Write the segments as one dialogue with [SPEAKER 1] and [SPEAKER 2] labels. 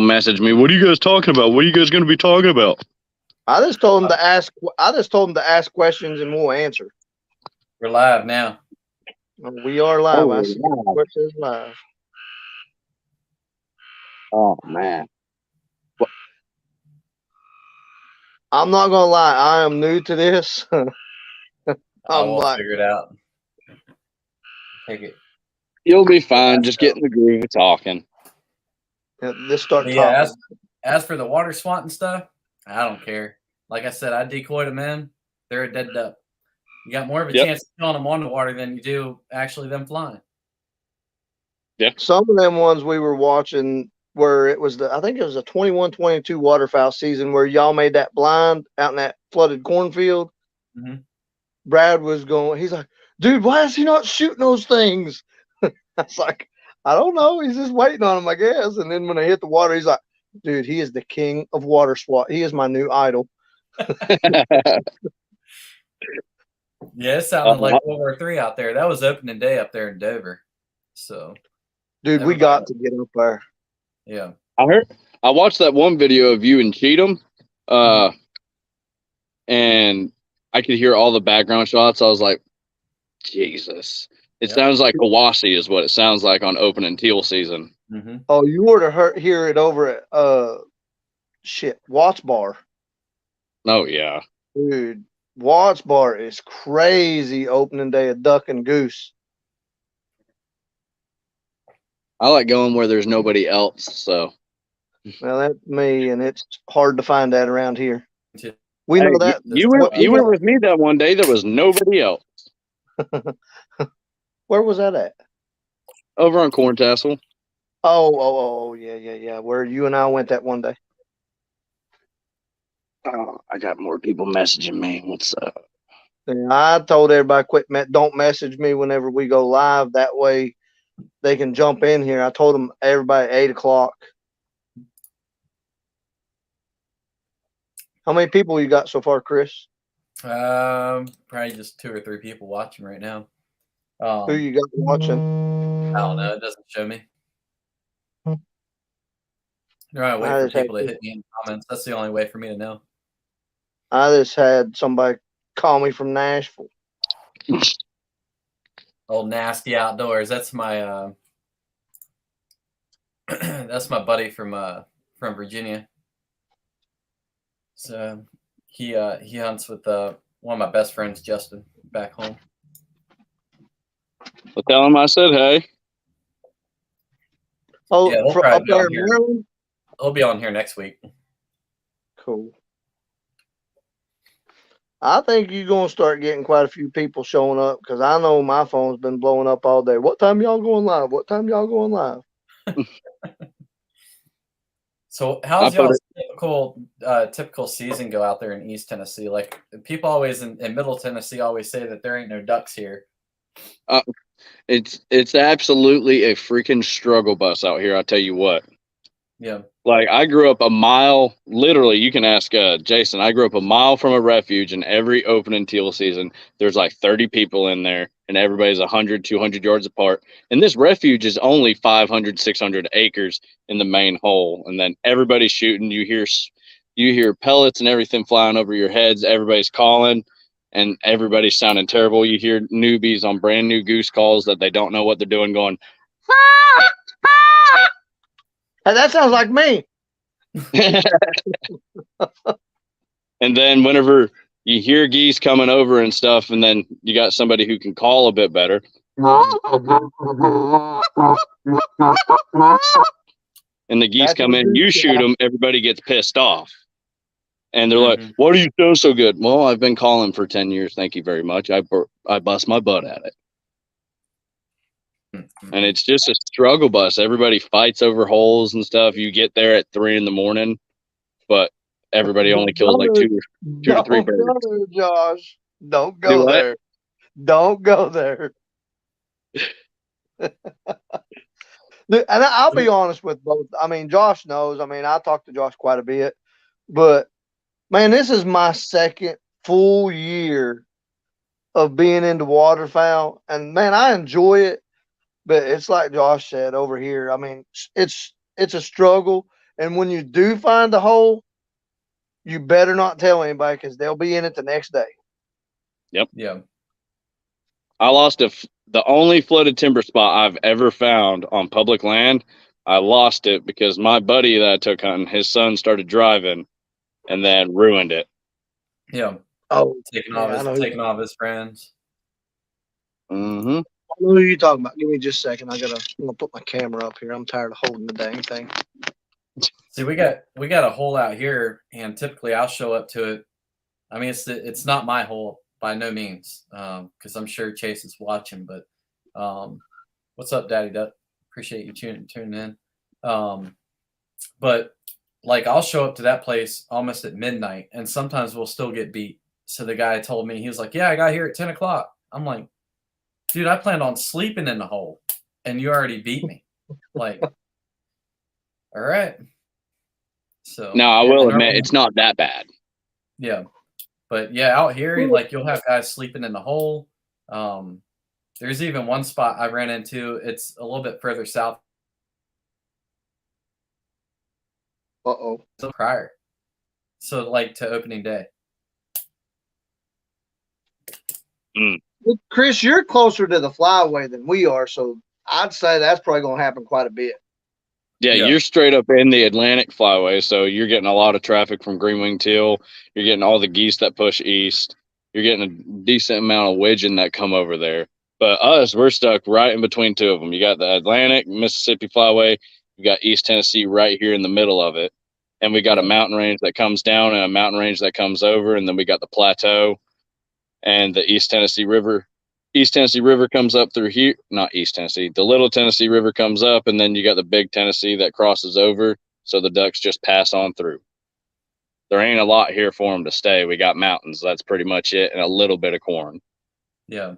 [SPEAKER 1] message me. What are you guys talking about? What are you guys going to be talking about?
[SPEAKER 2] I just told him to ask. I just told him to ask questions and we'll answer.
[SPEAKER 3] We're live now.
[SPEAKER 2] We are live.
[SPEAKER 1] Oh,
[SPEAKER 2] I see
[SPEAKER 1] wow.
[SPEAKER 2] questions live.
[SPEAKER 1] Oh man.
[SPEAKER 2] I'm not gonna lie. I am new to this.
[SPEAKER 3] We'll figure it out. Take it.
[SPEAKER 1] You'll be fine. Just get in the groove of talking.
[SPEAKER 2] Just start
[SPEAKER 3] Yeah.
[SPEAKER 2] talking.
[SPEAKER 3] As for the water swatting stuff, I don't care. Like I said, I decoyed them in. They're a dead duck. You got more of a chance of killing them on the water than you do actually them flying.
[SPEAKER 1] Yeah.
[SPEAKER 2] Some of them ones we were watching where it was I think it was a 21-22 waterfowl season where y'all made that blind out in that flooded cornfield.
[SPEAKER 3] Mm-hmm.
[SPEAKER 2] Brad was going, he's like, dude, why is he not shooting those things? I was like, I don't know. He's just waiting on them, I guess. And then when they hit the water, he's like, dude, he is the king of water swat. He is my new idol.
[SPEAKER 3] Yeah, it sounded like World War III out there. That was opening day up there in Dover. So,
[SPEAKER 2] dude, we got to get up there.
[SPEAKER 3] Yeah,
[SPEAKER 1] I watched that one video of you and Cheatham, and I could hear all the background shots. I was like, Jesus, it sounds like Kawasi is what it sounds like on opening teal season.
[SPEAKER 3] Mm-hmm.
[SPEAKER 2] Oh, you were to hear it over at Watts Bar.
[SPEAKER 1] Oh yeah,
[SPEAKER 2] dude, Watts Bar is crazy opening day of duck and goose.
[SPEAKER 1] I like going where there's nobody else. So,
[SPEAKER 2] well, that's me, and it's hard to find that around here. We know that
[SPEAKER 1] you were with me that one day. There was nobody else.
[SPEAKER 2] Where was that at?
[SPEAKER 1] Over on Corn Tassel.
[SPEAKER 2] Oh, yeah. Where you and I went that one day.
[SPEAKER 1] Oh, I got more people messaging me. What's up?
[SPEAKER 2] I told everybody don't message me whenever we go live. That way they can jump in here. I told them everybody 8 o'clock. How many people you got so far, Chris?
[SPEAKER 3] Probably just 2 or 3 people watching right now.
[SPEAKER 2] Who you got watching?
[SPEAKER 3] I don't know. It doesn't show me. Right, wait for people to hit me in the comments. That's the only way for me to know.
[SPEAKER 2] I just had somebody call me from Nashville.
[SPEAKER 3] Old Nasty Outdoors. That's my that's my buddy from Virginia. So he hunts with one of my best friends, Justin, back home.
[SPEAKER 1] Well, tell him I said hey.
[SPEAKER 2] Oh, yeah, up there in Maryland?
[SPEAKER 3] He'll be on here next week.
[SPEAKER 2] Cool. I think you're going to start getting quite a few people showing up because I know my phone's been blowing up all day. What time y'all going live? What time y'all going live?
[SPEAKER 3] So how's y'all's typical season go out there in East Tennessee? Like people always in Middle Tennessee always say that there ain't no ducks here.
[SPEAKER 1] It's absolutely a freaking struggle bus out here. I tell you what.
[SPEAKER 3] Yeah.
[SPEAKER 1] Like I grew up a mile, literally, you can ask Jason, I grew up a mile from a refuge, and every opening teal season, there's like 30 people in there and everybody's 100, 200 yards apart. And this refuge is only 500, 600 acres in the main hole. And then everybody's shooting. You hear pellets and everything flying over your heads. Everybody's calling and everybody's sounding terrible. You hear newbies on brand new goose calls that they don't know what they're doing going,
[SPEAKER 2] hey, that sounds like me.
[SPEAKER 1] And then whenever you hear geese coming over and stuff, and then you got somebody who can call a bit better. And the geese come in, you shoot them, everybody gets pissed off. And they're like, what are you doing so good? Well, I've been calling for 10 years. Thank you very much. I bust my butt at it. And it's just a struggle bus. Everybody fights over holes and stuff. You get there at 3 a.m, but everybody only kills like two to three birds.
[SPEAKER 2] Don't go there, Josh. Don't go there. Don't go there. And I'll be honest with both. I mean, Josh knows. I mean, I talk to Josh quite a bit. But, man, this is my second full year of being into waterfowl. And, man, I enjoy it. But it's like Josh said over here. I mean, it's a struggle. And when you do find the hole, you better not tell anybody because they'll be in it the next day.
[SPEAKER 1] Yep.
[SPEAKER 3] Yeah.
[SPEAKER 1] I lost the only flooded timber spot I've ever found on public land. I lost it because my buddy that I took hunting, his son started driving and then ruined it.
[SPEAKER 3] Yeah.
[SPEAKER 2] Oh,
[SPEAKER 3] Taking
[SPEAKER 2] yeah,
[SPEAKER 3] off his friends.
[SPEAKER 1] Mm-hmm.
[SPEAKER 2] I know who you're talking about. Give me just a second. I'm gonna put my camera up here. I'm tired of holding the dang thing.
[SPEAKER 3] See, we got a hole out here, and typically I'll show up to it. I mean, it's not my hole by no means, because I'm sure Chase is watching. But what's up, Daddy Duck? Appreciate you tuning in. But like, I'll show up to that place almost at midnight, and sometimes we'll still get beat. So the guy told me, he was like, "Yeah, I got here at 10 o'clock." I'm like, "Dude, I planned on sleeping in the hole, and you already beat me." Like, all right. So
[SPEAKER 1] now I will admit it's not that bad.
[SPEAKER 3] Yeah. But yeah, out here, like, you'll have guys sleeping in the hole. There's even one spot I ran into. It's a little bit further south. Prior. So like to opening day.
[SPEAKER 2] Well, Chris, you're closer to the flyway than we are, so I'd say that's probably going to happen quite a bit.
[SPEAKER 1] Yeah, you're straight up in the Atlantic flyway, so you're getting a lot of traffic from green wing teal. You're getting all the geese that push east. You're getting a decent amount of widgeon that come over there. But us, we're stuck right in between two of them. You got the Atlantic, Mississippi flyway. You got East Tennessee right here in the middle of it. And we got a mountain range that comes down and a mountain range that comes over. And then we got the plateau and the East Tennessee River. East Tennessee River comes up through here. Not East Tennessee. The Little Tennessee River comes up, and then you got the Big Tennessee that crosses over, so the ducks just pass on through. There ain't a lot here for them to stay. We got mountains. That's pretty much it, and a little bit of corn.
[SPEAKER 3] Yeah.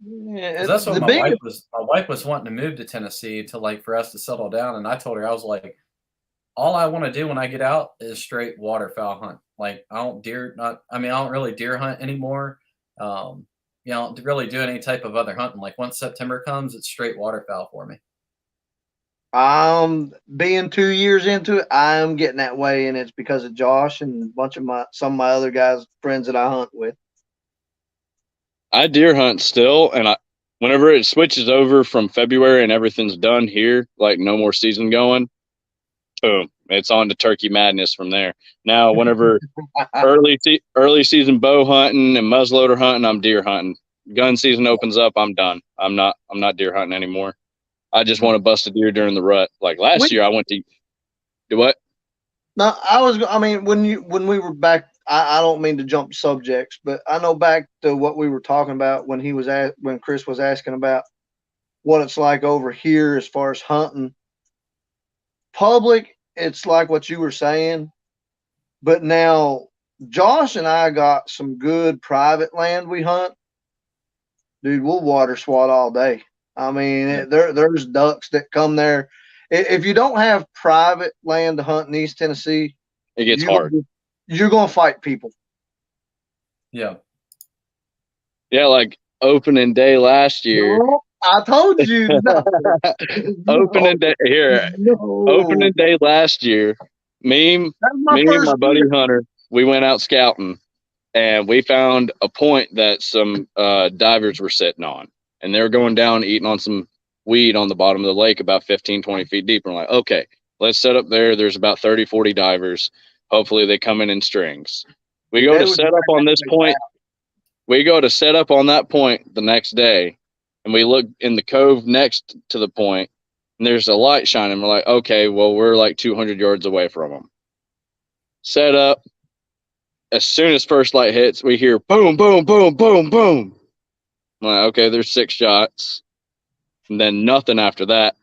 [SPEAKER 2] Yeah,
[SPEAKER 3] that's what my wife was wanting to move to Tennessee to, like, for us to settle down, and I told her, I was like, all I want to do when I get out is straight waterfowl hunt. Like, I don't really deer hunt anymore. You know, to really do any type of other hunting. Like, once September comes, it's straight waterfowl for me.
[SPEAKER 2] Being 2 years into it, I'm getting that way, and it's because of Josh and a bunch of some of my other guys, friends that I hunt with.
[SPEAKER 1] I deer hunt still, and whenever it switches over from February and everything's done here, like no more season going, boom, it's on to turkey madness from there. Now, whenever early season bow hunting and muzzleloader hunting, I'm deer hunting. Gun season opens up, I'm done. I'm not deer hunting anymore. I just want to bust a deer during the rut. Like last year, I went to do what?
[SPEAKER 2] No, when we were back, I don't mean to jump subjects, but I know back to what we were talking about when when Chris was asking about what it's like over here as far as hunting. Public, it's like what you were saying, but now Josh and I got some good private land we hunt. Dude, we'll water swat all day. I mean, there's ducks that come there. If you don't have private land to hunt in East Tennessee,
[SPEAKER 1] it gets hard.
[SPEAKER 2] You're going to fight people.
[SPEAKER 1] Yeah. Yeah, like opening day last year.
[SPEAKER 2] No, I told you.
[SPEAKER 1] Opening day last year. Me and my buddy Hunter, we went out scouting, and we found a point that some divers were sitting on, and they were going down eating on some weed on the bottom of the lake about 15, 20 feet deep. And we're like, okay, let's set up there. There's about 30, 40 divers. Hopefully they come in strings. We go to set up on this point. We go to set up on that point the next day, and we look in the cove next to the point, and there's a light shining. We're like, okay, well, we're like 200 yards away from them. Set up. As soon as first light hits, we hear boom, boom, boom, boom, boom. I'm like, okay, there's 6 shots. And then nothing after that.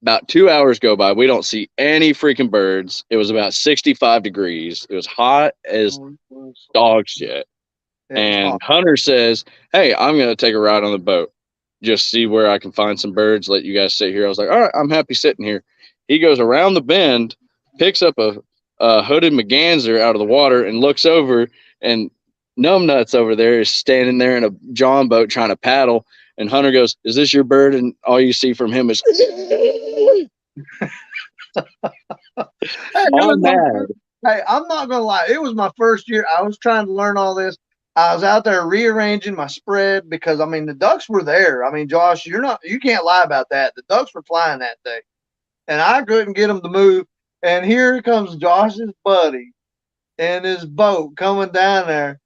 [SPEAKER 1] About 2 hours go by. We don't see any freaking birds. It was about 65 degrees. It was hot as dog shit. And Hunter says, hey, I'm going to take a ride on the boat. Just see where I can find some birds. Let you guys sit here. I was like, all right, I'm happy sitting here. He goes around the bend, picks up a hooded merganser out of the water and looks over, and Numbnuts over there is standing there in a John boat trying to paddle. And Hunter goes, is this your bird? And all you see from him is All mad.
[SPEAKER 2] Hey, I'm not gonna lie. It was my first year. I was trying to learn all this. I was out there rearranging my spread because I mean the ducks were there. I mean, Josh, you can't lie about that. The ducks were flying that day, and I couldn't get them to move. And here comes Josh's buddy in his boat coming down there.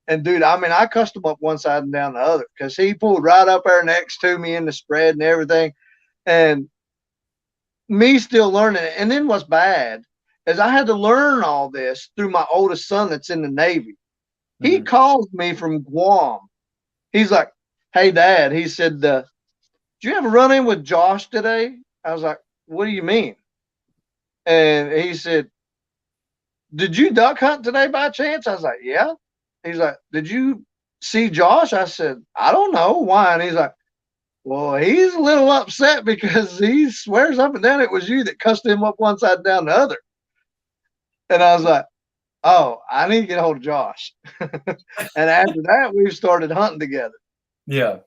[SPEAKER 2] And dude, I mean, I cussed him up one side and down the other because he pulled right up there next to me in the spread and everything. And me still learning it. And then what's bad is I had to learn all this through my oldest son that's in the Navy. He calls me from Guam. He's like, "Hey, Dad," he said, "Did you ever run in with Josh today?" I was like, "What do you mean?" And he said, "Did you duck hunt today by chance?" I was like, "Yeah." He's like, "Did you see Josh?" I said, "I don't know why." And he's like, "Well, he's a little upset because he swears up and down it was you that cussed him up one side down the other." And I was like, "Oh, I need to get a hold of Josh." And after that, we started hunting together.
[SPEAKER 3] Yeah.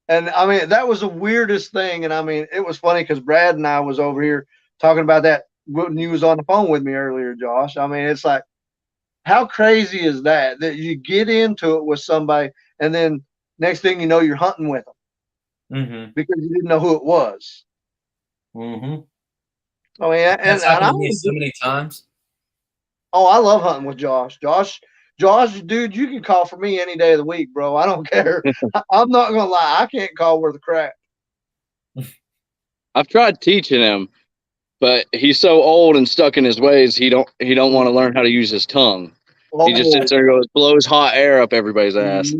[SPEAKER 2] And I mean, that was the weirdest thing. And I mean, it was funny because Brad and I was over here talking about that when you was on the phone with me earlier, Josh. I mean, it's like, how crazy is that you get into it with somebody and then next thing you know, you're hunting with them because you didn't know who it was.
[SPEAKER 3] Mm-hmm.
[SPEAKER 2] I mean,
[SPEAKER 3] That's happened to me so many times.
[SPEAKER 2] Oh, I love hunting with Josh. Josh, dude, you can call for me any day of the week, bro. I don't care. I'm not gonna lie, I can't call worth a crap.
[SPEAKER 1] I've tried teaching him, but he's so old and stuck in his ways. He don't want to learn how to use his tongue. He just sits there and goes, blows hot air up everybody's ass.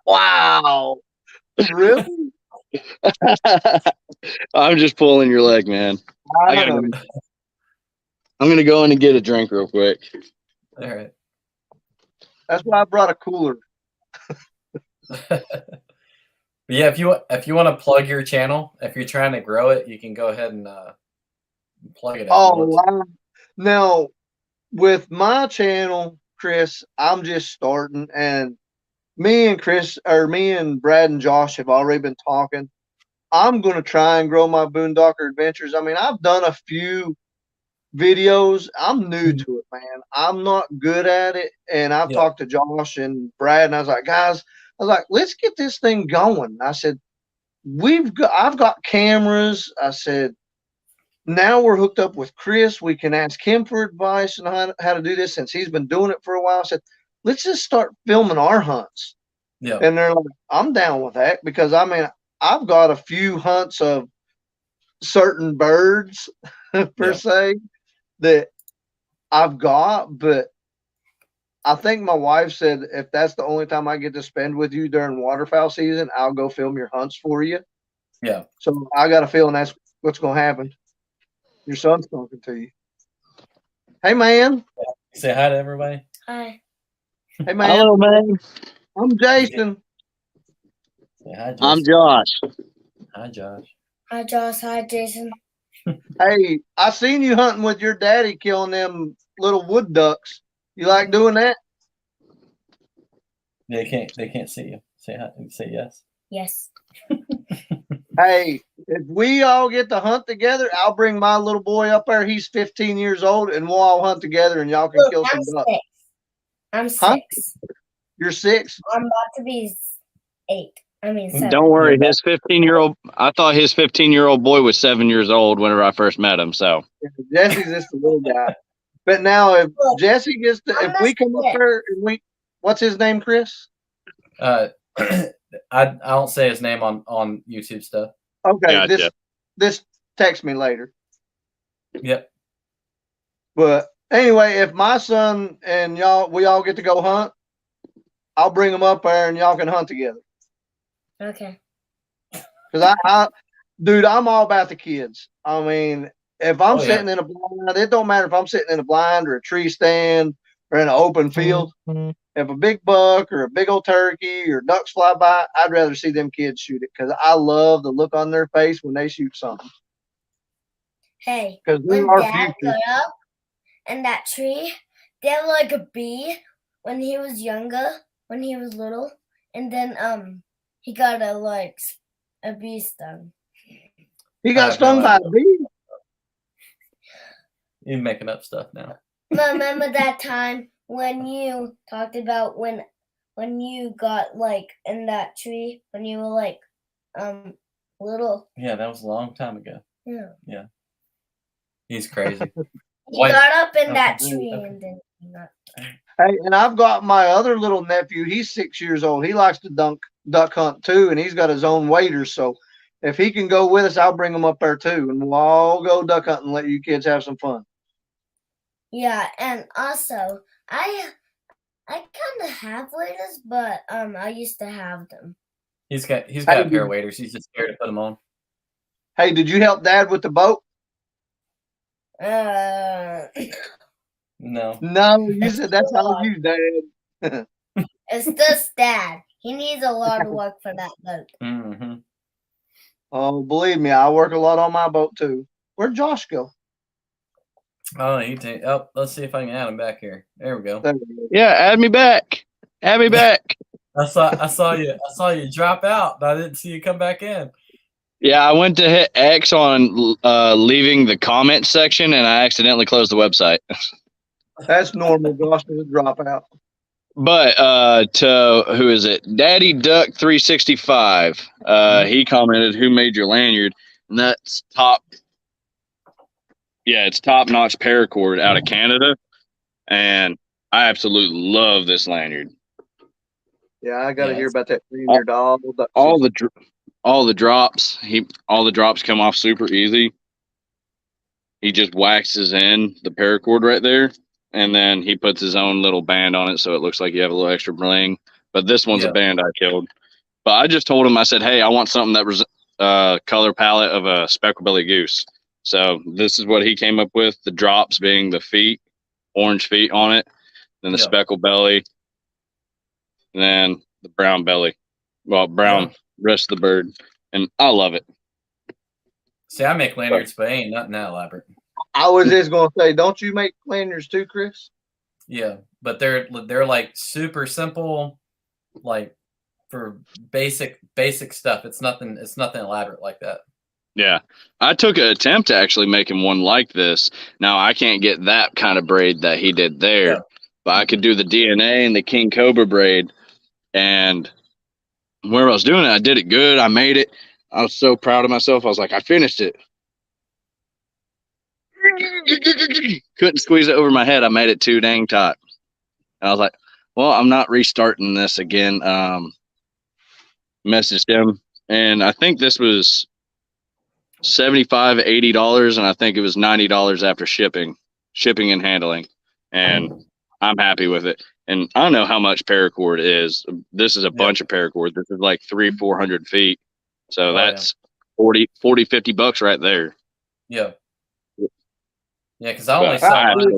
[SPEAKER 2] Wow. Really?
[SPEAKER 1] I'm just pulling your leg, man. I'm gonna go in and get a drink real quick.
[SPEAKER 3] All right.
[SPEAKER 2] That's why I brought a cooler.
[SPEAKER 3] Yeah, if you want to plug your channel, if you're trying to grow it, you can go ahead and plug it.
[SPEAKER 2] Oh, wow. Now with my channel, Chris, I'm just starting, and me and Brad and Josh have already been talking. I'm going to try and grow my Boondocker adventures. I mean, I've done a few videos. I'm new to it, man. I'm not good at it. And I've talked to Josh and Brad, and I was like, guys, let's get this thing going. I said, I've got cameras. I said, now we're hooked up with Chris. We can ask him for advice on how to do this since he's been doing it for a while. I said, let's just start filming our hunts. Yeah. And they're like, I'm down with that because I mean, I've got a few hunts of certain birds per se that I've got, but I think my wife said if that's the only time I get to spend with you during waterfowl season, I'll go film your hunts for you. Yeah. So I got a feeling that's what's going to happen. Your son's talking to you. Hey, man.
[SPEAKER 3] Say hi to everybody.
[SPEAKER 4] Hi.
[SPEAKER 2] Hey, man.
[SPEAKER 1] Hello, man.
[SPEAKER 2] I'm Jason.
[SPEAKER 3] Say hi, Jason.
[SPEAKER 1] I'm Josh.
[SPEAKER 3] Hi, Josh.
[SPEAKER 4] Hi, Josh. Hi, Jason.
[SPEAKER 2] Hey, I seen you hunting with your daddy killing them little wood ducks. You like doing that?
[SPEAKER 3] They can't see you. Say hi. Say yes.
[SPEAKER 4] Yes.
[SPEAKER 2] Hey, if we all get to hunt together, I'll bring my little boy up there. He's 15 years old, and we'll all hunt together, and y'all can kill some ducks.
[SPEAKER 4] I'm 6.
[SPEAKER 2] Huh? You're 6?
[SPEAKER 4] I'm about to be 8. I mean 7.
[SPEAKER 1] Don't worry, his 15-year-old. I thought his 15-year-old boy was 7 years old whenever I first met him. So
[SPEAKER 2] Jesse's just a little guy. But now, if Jesse gets to, if we come up there and what's his name, Chris?
[SPEAKER 3] I don't say his name on YouTube stuff.
[SPEAKER 2] Okay, gotcha. This text me later.
[SPEAKER 3] Yep.
[SPEAKER 2] But anyway, if my son and we all get to go hunt, I'll bring them up there and y'all can hunt together.
[SPEAKER 4] Okay.
[SPEAKER 2] Because dude, I'm all about the kids. I mean, if I'm sitting in a blind, it don't matter if I'm sitting in a blind or a tree stand or in an open field. Mm-hmm. If a big buck or a big old turkey or ducks fly by, I'd rather see them kids shoot it because I love the look on their face when they shoot something.
[SPEAKER 4] Hey, when Dad got up in that tree, they had like a bee when he was younger, when he was little, and then he got a bee stung.
[SPEAKER 2] He got stung by a bee?
[SPEAKER 3] You're making up stuff now.
[SPEAKER 4] Remember that time when you talked about when you got like in that tree when you were like little?
[SPEAKER 3] Yeah, that was a long time ago.
[SPEAKER 4] Yeah.
[SPEAKER 3] He's crazy.
[SPEAKER 4] You got up in that tree and then you got.
[SPEAKER 2] Hey, and I've got my other little nephew. He's 6 years old. He likes to duck hunt too, and he's got his own waders. So if he can go with us, I'll bring him up there too, and we'll all go duck hunting and let you kids have some fun.
[SPEAKER 4] Yeah, and also I kind of have waders, but I used to have them.
[SPEAKER 3] He's got a pair of waders. He's just scared to put them on.
[SPEAKER 2] Hey, did you help Dad with the boat?
[SPEAKER 3] No.
[SPEAKER 2] No, you said that's all you, Dad.
[SPEAKER 4] It's just Dad. He needs a lot of work for that boat.
[SPEAKER 3] Mm-hmm.
[SPEAKER 2] Oh, believe me, I work a lot on my boat too. Where'd Josh go?
[SPEAKER 3] Oh, let's see if I can add him back here. There we go.
[SPEAKER 1] Yeah, add me back. Add me back.
[SPEAKER 3] I saw you drop out, but I didn't see you come back in.
[SPEAKER 1] Yeah, I went to hit X on leaving the comment section, and I accidentally closed the website.
[SPEAKER 2] That's normal. Josh doesn't drop out.
[SPEAKER 1] But to who is it? Daddy Duck 365. He commented, "Who made your lanyard?" And that's top. Yeah, it's top-notch paracord out of Canada, and I absolutely love this lanyard.
[SPEAKER 2] Yeah, I got to hear about that lanyard.
[SPEAKER 1] All the drops. All the drops come off super easy. He just waxes in the paracord right there, and then he puts his own little band on it, so it looks like you have a little extra bling. But this one's a band I killed. But I just told him, I said, "Hey, I want something that was color palette of a speckled belly goose." So this is what he came up with. The drops being the feet, orange feet on it, then the speckled belly, and then the brown belly. Well, brown rest of the bird, and I love it.
[SPEAKER 3] See, I make lanyards, but ain't nothing that elaborate.
[SPEAKER 2] I was just gonna say, don't you make lanyards too, Chris?
[SPEAKER 3] Yeah, but they're like super simple, like for basic stuff. It's nothing elaborate like that.
[SPEAKER 1] Yeah, I took an attempt to actually making one like this. Now I can't get that kind of braid that he did there, but I could do the DNA and the King Cobra braid. And where I was doing it, I did it good. I made it. I was so proud of myself. I was like, I finished it. Couldn't squeeze it over my head. I made it too dang tight. And I was like, well, I'm not restarting this again. Messaged him, and I think this was $75, $80, and I think it was $90 after shipping and handling. And I'm happy with it. And I know how much paracord is. This is a bunch of paracord. This is like 300-400 feet. So that's $40, $50 right there.
[SPEAKER 3] Yeah. Yeah, because I only saw mine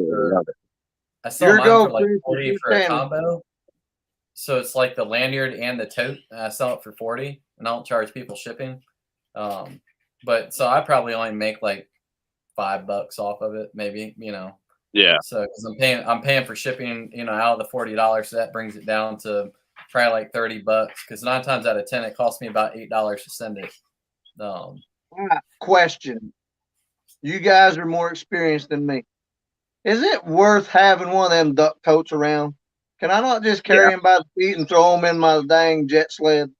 [SPEAKER 3] for like 40 for a combo. So it's like the lanyard and the tote. And I sell it for 40, and I don't charge people shipping. But so I probably only make like $5 off of it, maybe,
[SPEAKER 1] Yeah.
[SPEAKER 3] So because I'm paying for shipping, out of the $40, so that brings it down to probably like $30. Because 9 times out of 10, it costs me about $8 to send it.
[SPEAKER 2] Question: you guys are more experienced than me. Is it worth having one of them duck totes around? Can I not just carry them by the feet and throw them in my dang jet sled?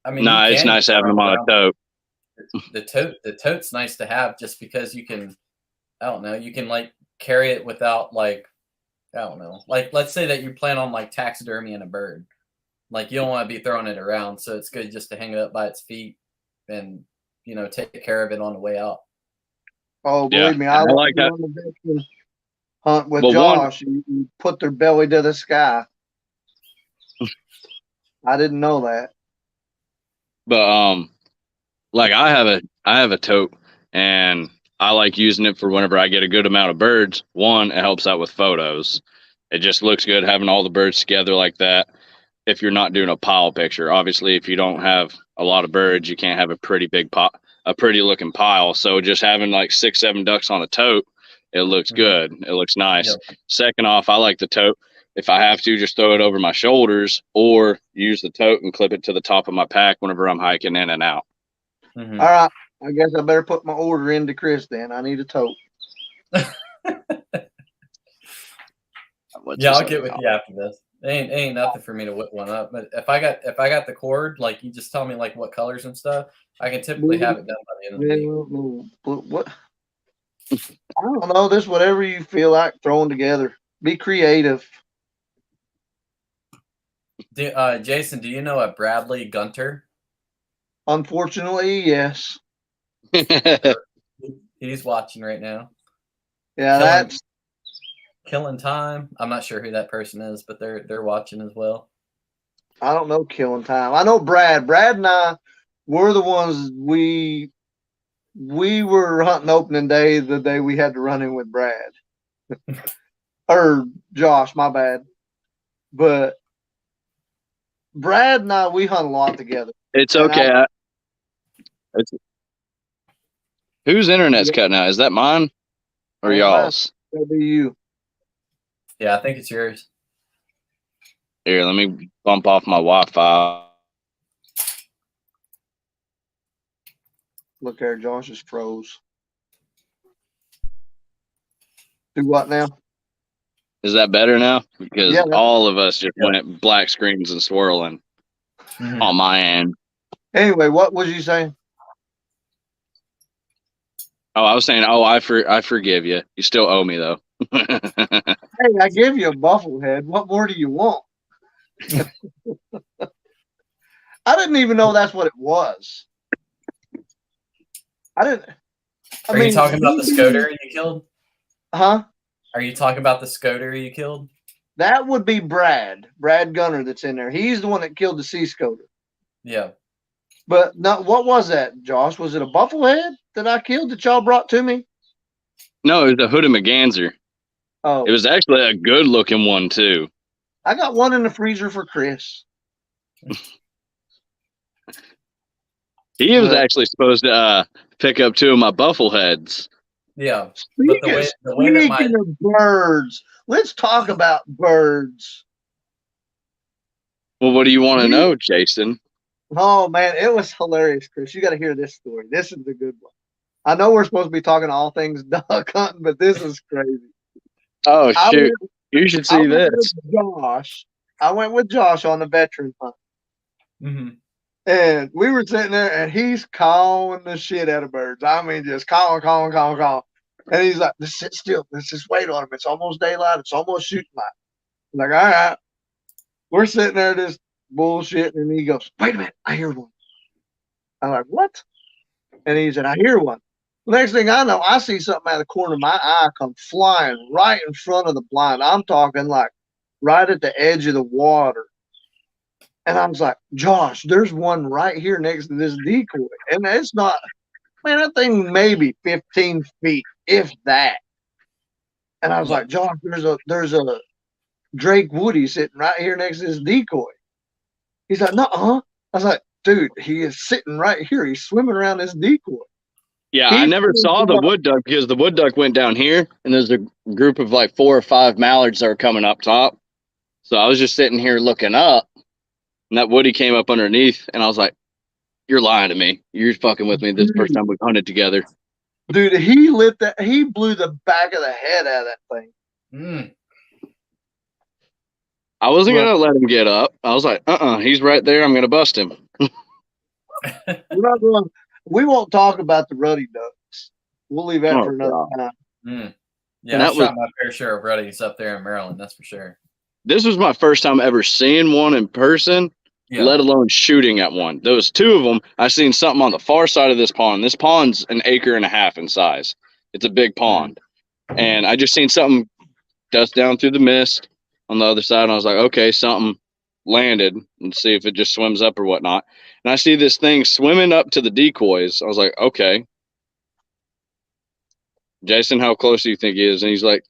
[SPEAKER 3] I mean,
[SPEAKER 1] no, it's nice having them on a tote.
[SPEAKER 3] The tote's nice to have just because you can, I don't know, you can like carry it without like, I don't know, like let's say that you plan on like taxidermy and a bird, like you don't want to be throwing it around, so it's good just to hang it up by its feet and take care of it on the way out.
[SPEAKER 2] Oh, believe me, I like that. Hunt with Josh, you put their belly to the sky. I didn't know that.
[SPEAKER 1] But like I have a tote, and I like using it for whenever I get a good amount of birds. One, it helps out with photos. It just looks good having all the birds together like that. If you're not doing a pile picture, obviously, if you don't have a lot of birds, you can't have a pretty looking pile. So just having like 6-7 ducks on a tote, it looks good. It looks nice. Yep. Second off, I like the tote. If I have to, just throw it over my shoulders or use the tote and clip it to the top of my pack whenever I'm hiking in and out.
[SPEAKER 2] All right. I guess I better put my order into Chris then. I need a tote.
[SPEAKER 3] Yeah, I'll get with you after this. Ain't nothing for me to whip one up. But if I got the cord, like you just tell me like what colors and stuff, I can typically have it done by the end of the week.
[SPEAKER 2] What? I don't know. This whatever you feel like throwing together. Be creative.
[SPEAKER 3] Jason, do you know a Bradley Gunter?
[SPEAKER 2] Unfortunately, yes.
[SPEAKER 3] He's watching right now.
[SPEAKER 2] Yeah, that's
[SPEAKER 3] Killing Time. I'm not sure who that person is, but they're watching as well.
[SPEAKER 2] I don't know Killing Time. I know Brad. Brad and I were the ones we were hunting opening day the day we had to run in with Brad. Or Josh, my bad. But Brad and I, we hunt a lot together.
[SPEAKER 1] It's okay. Whose internet's cutting out? Is that mine or y'all's?
[SPEAKER 2] That'll be you.
[SPEAKER 3] Yeah, I think it's yours.
[SPEAKER 1] Here, let me bump off my Wi-Fi.
[SPEAKER 2] Look there, Josh is froze. Do what now?
[SPEAKER 1] Is that better now? Because
[SPEAKER 2] Yeah,
[SPEAKER 1] all of us just went black screens and swirling on my end.
[SPEAKER 2] Anyway, what was you saying?
[SPEAKER 1] Oh, I was saying, I forgive you. You still owe me though.
[SPEAKER 2] Hey, I gave you a buffalo head. What more do you want? I didn't even know that's what it was. I didn't.
[SPEAKER 3] Are you talking about the Scoter you killed?
[SPEAKER 2] Huh?
[SPEAKER 3] Are you talking about the Scoter you killed?
[SPEAKER 2] That would be Brad Gunner that's in there. He's the one that killed the sea scoter.
[SPEAKER 3] Yeah.
[SPEAKER 2] But no, what was that, Josh? Was it a buffalo head that I killed that y'all brought to me?
[SPEAKER 1] No, it was a hooded McGanzer.
[SPEAKER 2] Oh.
[SPEAKER 1] It was actually a good looking one too.
[SPEAKER 2] I got one in the freezer for Chris.
[SPEAKER 1] He was actually supposed to pick up 2 of my buffalo heads.
[SPEAKER 3] Yeah.
[SPEAKER 2] Speaking of birds, let's talk about birds.
[SPEAKER 1] Well, what do you want to know, Jason?
[SPEAKER 2] Oh, man, it was hilarious, Chris. You got to hear this story. This is the good one. I know we're supposed to be talking all things duck hunting, but this is crazy.
[SPEAKER 1] Oh, shoot. You should see this.
[SPEAKER 2] I went with Josh on the veteran hunt.
[SPEAKER 3] Mm-hmm.
[SPEAKER 2] And we were sitting there, and he's calling the shit out of birds. I mean, just calling. And he's like, just sit still. Let's just wait on him. It's almost daylight. It's almost shooting light. I'm like, all right. We're sitting there just bullshitting, and he goes, wait a minute. I hear one. I'm like, what? And he said, I hear one. The next thing I know, I see something out of the corner of my eye come flying right in front of the blind. I'm talking like right at the edge of the water. And I was like, Josh, there's one right here next to this decoy. And it's not, man, that thing may be 15 feet, if that. And I was like, Josh, there's a Drake Woody sitting right here next to this decoy. He's like, nuh-uh. I was like, dude, he is sitting right here. He's swimming around this decoy.
[SPEAKER 1] Yeah, I never saw the wood duck because the wood duck went down here, and there's a group of like 4 or 5 mallards that are coming up top. So I was just sitting here looking up, and that woody came up underneath, and I was like, you're lying to me. You're fucking with me. This is the first time we've hunted together.
[SPEAKER 2] Dude, he blew the back of the head out of that thing.
[SPEAKER 3] Mm.
[SPEAKER 1] I wasn't going to let him get up. I was like, he's right there. I'm going to bust him.
[SPEAKER 2] We won't talk about the ruddy ducks. We'll leave that for another time.
[SPEAKER 3] Mm. Yeah, I shot my fair share of ruddies up there in Maryland, that's for sure.
[SPEAKER 1] This was my first time ever seeing one in person, let alone shooting at one. There was 2 of them. I seen something on the far side of this pond. This pond's 1.5 acres in size. It's a big pond. And I just seen something dust down through the mist on the other side. And I was like, okay, something landed, and see if it just swims up or whatnot. And I see this thing swimming up to the decoys. I was like, okay, Jason, how close do you think he is? And he's like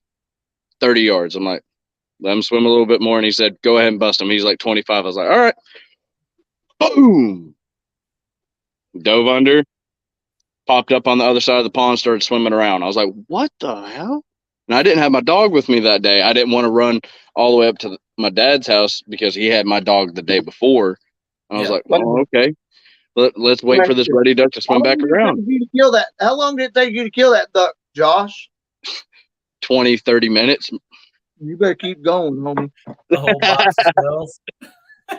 [SPEAKER 1] 30 yards. I'm like, let him swim a little bit more. And he said, go ahead and bust him. He's like 25. I was like, all right. Boom. Dove under, popped up on the other side of the pond, started swimming around. I was like, what the hell? And I didn't have my dog with me that day. I didn't want to run all the way up to my dad's house because he had my dog the day before. And I was like, oh, okay. Let's wait for this ruddy duck to swim back around.
[SPEAKER 2] How long did it take you to kill that duck, Josh?
[SPEAKER 1] 20, 30 minutes.
[SPEAKER 2] You better keep going, homie.
[SPEAKER 3] The whole box of shells.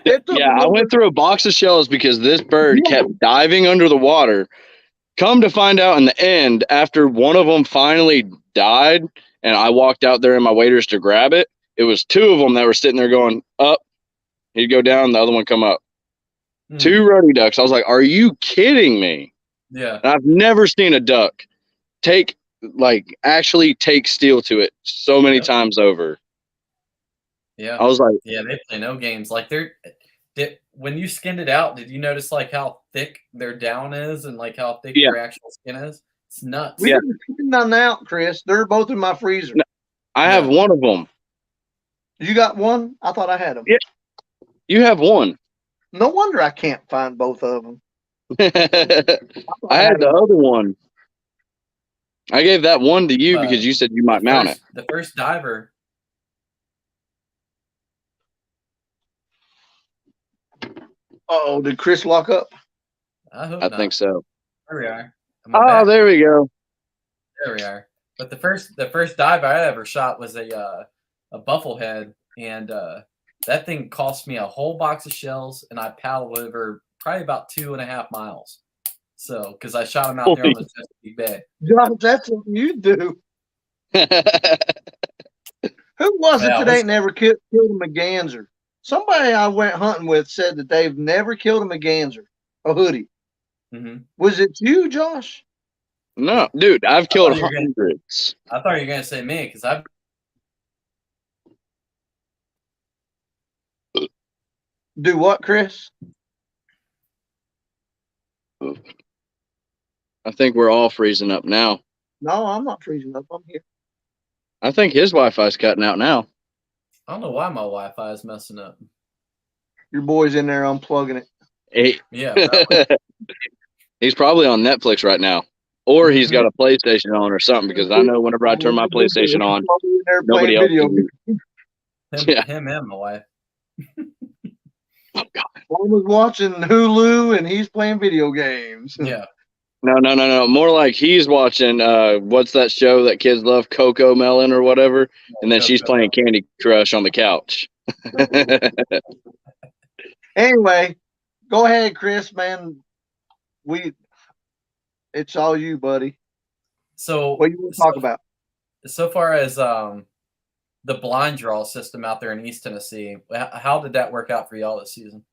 [SPEAKER 1] Yeah, I went through a box of shells because this bird kept diving under the water. Come to find out in the end, after one of them finally died and I walked out there in my waders to grab it, it was two of them that were sitting there going up. He'd go down, the other one come up. Two ruddy ducks. I was like, are you kidding me?
[SPEAKER 3] Yeah.
[SPEAKER 1] And I've never seen a duck actually take steel to it so many times over.
[SPEAKER 3] Yeah.
[SPEAKER 1] I was like,
[SPEAKER 3] yeah, they play no games. Like when you skinned it out, did you notice like how thick their down is and like how thick their actual skin is? It's nuts.
[SPEAKER 2] We haven't skinned none out, Chris. They're both in my freezer.
[SPEAKER 1] No, I have one of them.
[SPEAKER 2] You got one? I thought I had them.
[SPEAKER 1] Yeah. You have one.
[SPEAKER 2] No wonder I can't find both of them.
[SPEAKER 1] I had the other one. I gave that one to you because you said you might mount it.
[SPEAKER 3] The first diver.
[SPEAKER 2] Oh, did Chris lock up?
[SPEAKER 3] I
[SPEAKER 1] think so.
[SPEAKER 3] There we are.
[SPEAKER 1] Oh, there we go.
[SPEAKER 3] There we are. But the first dive I ever shot was a bufflehead, and that thing cost me a whole box of shells, and I paddled over probably about 2.5 miles. So, because I shot him out there on the Chesapeake Bay.
[SPEAKER 2] Josh, that's what you do. Who was it that ain't never killed a merganser? Somebody I went hunting with said that they've never killed a merganser, a hoodie. Was it you, Josh?
[SPEAKER 1] No, dude, I've killed hundreds.
[SPEAKER 3] I thought you were going to say me because I've.
[SPEAKER 2] Do what, Chris?
[SPEAKER 1] I think we're all freezing up now.
[SPEAKER 2] No, I'm not freezing up. I'm here.
[SPEAKER 1] I think his Wi-Fi's cutting out now.
[SPEAKER 3] I don't know why my Wi-Fi is messing up.
[SPEAKER 2] Your boy's in there unplugging
[SPEAKER 1] it.
[SPEAKER 3] Yeah.
[SPEAKER 1] He's probably on Netflix right now. Or he's got a PlayStation on or something, because I know whenever I turn my PlayStation on, nobody else can.
[SPEAKER 3] Him and my wife.
[SPEAKER 1] Oh, God.
[SPEAKER 2] One was watching Hulu and he's playing video games.
[SPEAKER 3] Yeah.
[SPEAKER 1] No. More like he's watching, what's that show that kids love, Coco Melon or whatever, and then she's playing Candy Crush on the couch.
[SPEAKER 2] Anyway, go ahead, Chris, man. It's all you, buddy.
[SPEAKER 3] So
[SPEAKER 2] what do you want to talk about?
[SPEAKER 3] So far as the blind draw system out there in East Tennessee, how did that work out for y'all this season?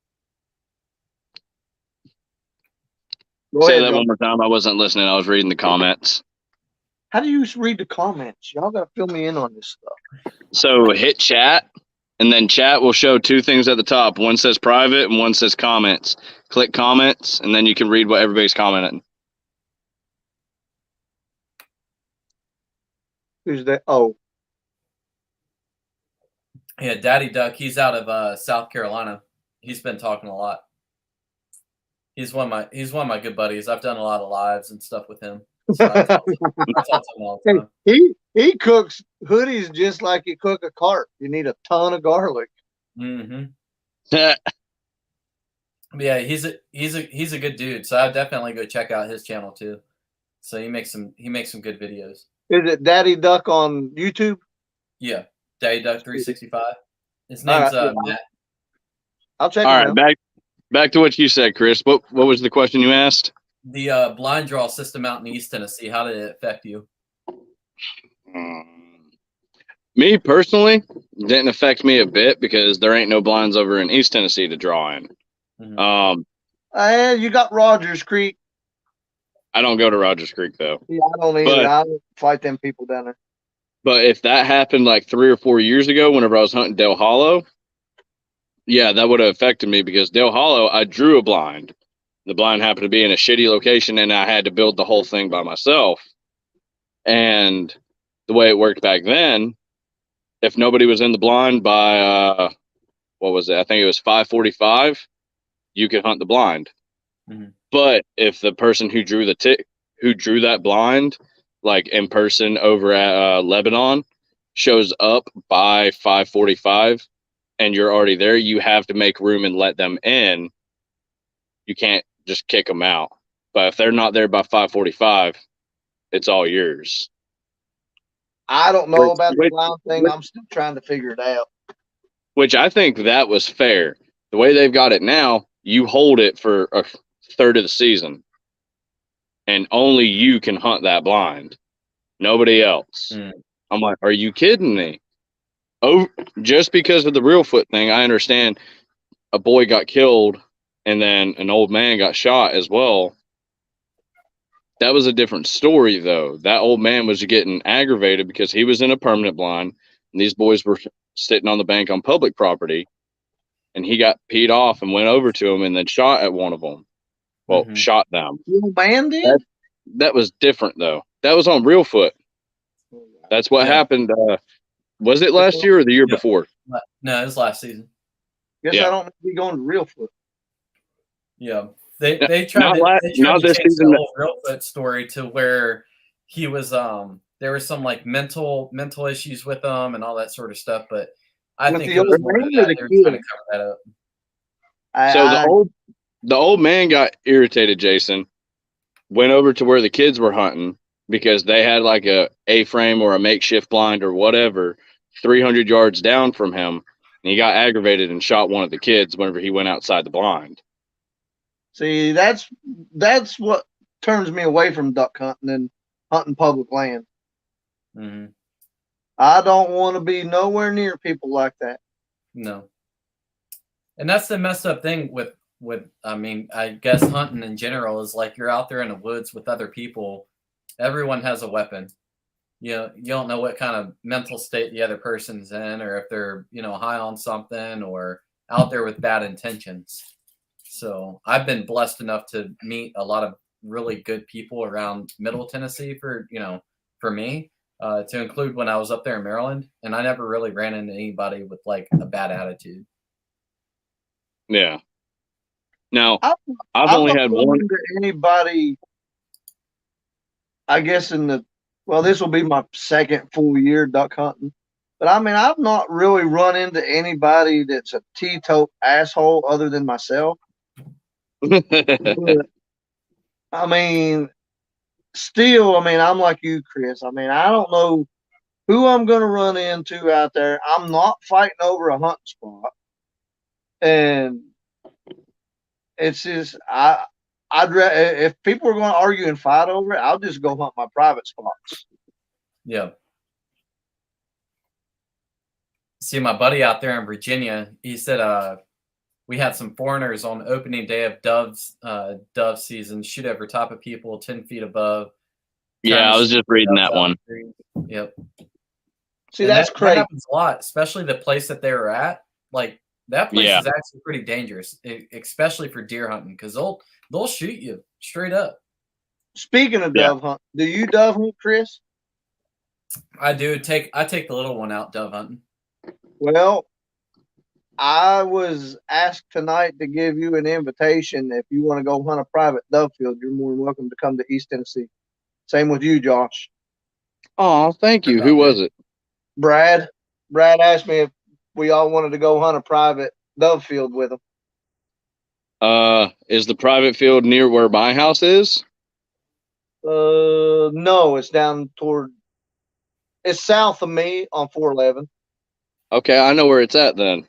[SPEAKER 1] Say that one more time. I wasn't listening. I was reading the comments.
[SPEAKER 2] How do you read the comments? Y'all got to fill me in on this stuff.
[SPEAKER 1] So hit chat, and then chat will show two things at the top. One says private and one says comments. Click comments, and then you can read what everybody's commenting.
[SPEAKER 2] Who's that? Oh.
[SPEAKER 3] Yeah, Daddy Duck, he's out of South Carolina. He's been talking a lot. He's one of my good buddies. I've done a lot of lives and stuff with him. So I talk to him all the time.
[SPEAKER 2] He cooks hoodies just like you cook a carp. You need a ton of garlic.
[SPEAKER 3] Mm-hmm. Yeah, he's a good dude. So I definitely go check out his channel too. So he makes some good videos.
[SPEAKER 2] Is it Daddy Duck on YouTube?
[SPEAKER 3] Yeah, Daddy Duck 365. His name's Matt.
[SPEAKER 2] I'll check.
[SPEAKER 1] All right, back to what you said, Chris. What was the question you asked?
[SPEAKER 3] The blind draw system out in East Tennessee. How did it affect you?
[SPEAKER 1] Me personally, didn't affect me a bit because there ain't no blinds over in East Tennessee to draw in.
[SPEAKER 2] You got Rogers Creek.
[SPEAKER 1] I don't go to Rogers Creek though.
[SPEAKER 2] Yeah, I don't either. I don't fight them people down there.
[SPEAKER 1] But if that happened like 3 or 4 years ago, whenever I was hunting Dale Hollow, yeah, that would have affected me because Dale Hollow, I drew a blind. The blind happened to be in a shitty location, and I had to build the whole thing by myself. And the way it worked back then, if nobody was in the blind by what was it? I think it was 5:45. You could hunt the blind. Mm-hmm. But if the person who drew that blind, like in person over at Lebanon, shows up by 5:45, and you're already there, you have to make room and let them in. You can't just kick them out. But if they're not there by 5:45, it's all yours.
[SPEAKER 2] I don't know about the blind thing. I'm still trying to figure it out.
[SPEAKER 1] Which I think that was fair. The way they've got it now, you hold it for a third of the season, and only you can hunt that blind. Nobody else. I'm like, are you kidding me? Oh, just because of the real foot thing, I understand a boy got killed and then an old man got shot as well. That was a different story, though. That old man was getting aggravated because he was in a permanent blind, and these boys were sitting on the bank on public property, and he got peed off and went over to him and then shot at one of them. Well, shot them.
[SPEAKER 2] The old man did?
[SPEAKER 1] That was different, though. That was on real foot. That's what happened. Was it last year or the year before?
[SPEAKER 3] No, it was last season.
[SPEAKER 2] Guess I don't be going to real foot.
[SPEAKER 3] Yeah. They tried to change the whole real foot story to where he was there was some like mental issues with him and all that sort of stuff, but I think it was more than that. They were trying to cover that up.
[SPEAKER 1] So the old man got irritated, Jason, went over to where the kids were hunting because they had like a A-frame or a makeshift blind or whatever 300 yards down from him, and he got aggravated and shot one of the kids whenever he went outside the blind.
[SPEAKER 2] See, that's what turns me away from duck hunting and hunting public land. I don't want to be nowhere near people like that.
[SPEAKER 3] No. And that's the messed up thing with I mean, I guess hunting in general is like you're out there in the woods with other people. Everyone has a weapon. You don't know what kind of mental state the other person's in, or if they're, high on something or out there with bad intentions. So I've been blessed enough to meet a lot of really good people around Middle Tennessee for me, to include when I was up there in Maryland, and I never really ran into anybody with like a bad attitude.
[SPEAKER 1] Yeah. Now, I've only had one.
[SPEAKER 2] Anybody, I guess this will be my second full year duck hunting. But I mean, I've not really run into anybody that's a teetotal asshole other than myself. But, I mean, still, I'm like you, Chris. I mean, I don't know who I'm going to run into out there. I'm not fighting over a hunting spot. And it's just, if people are going to argue and fight over it, I'll just go hunt my private spots.
[SPEAKER 3] Yeah. See, my buddy out there in Virginia, he said we had some foreigners on opening day of dove season shoot over top of people 10 feet above.
[SPEAKER 1] Yeah, I was just reading that one.
[SPEAKER 3] Yep.
[SPEAKER 2] See, that's crazy. That
[SPEAKER 3] happens a lot, especially the place that they were at. Like, that place is actually pretty dangerous, especially for deer hunting, because they'll shoot you straight up.
[SPEAKER 2] Speaking of dove hunt, do you dove hunt, Chris?
[SPEAKER 3] I do. I take the little one out dove hunting.
[SPEAKER 2] Well, I was asked tonight to give you an invitation. If you want to go hunt a private dove field, you're more than welcome to come to East Tennessee. Same with you, Josh.
[SPEAKER 1] Oh, thank you. Who was it?
[SPEAKER 2] Brad. Brad asked me if we all wanted to go hunt a private dove field with him.
[SPEAKER 1] Is the private field near where my house is?
[SPEAKER 2] No, it's down it's south of me on 411.
[SPEAKER 1] Okay, I know where it's at then.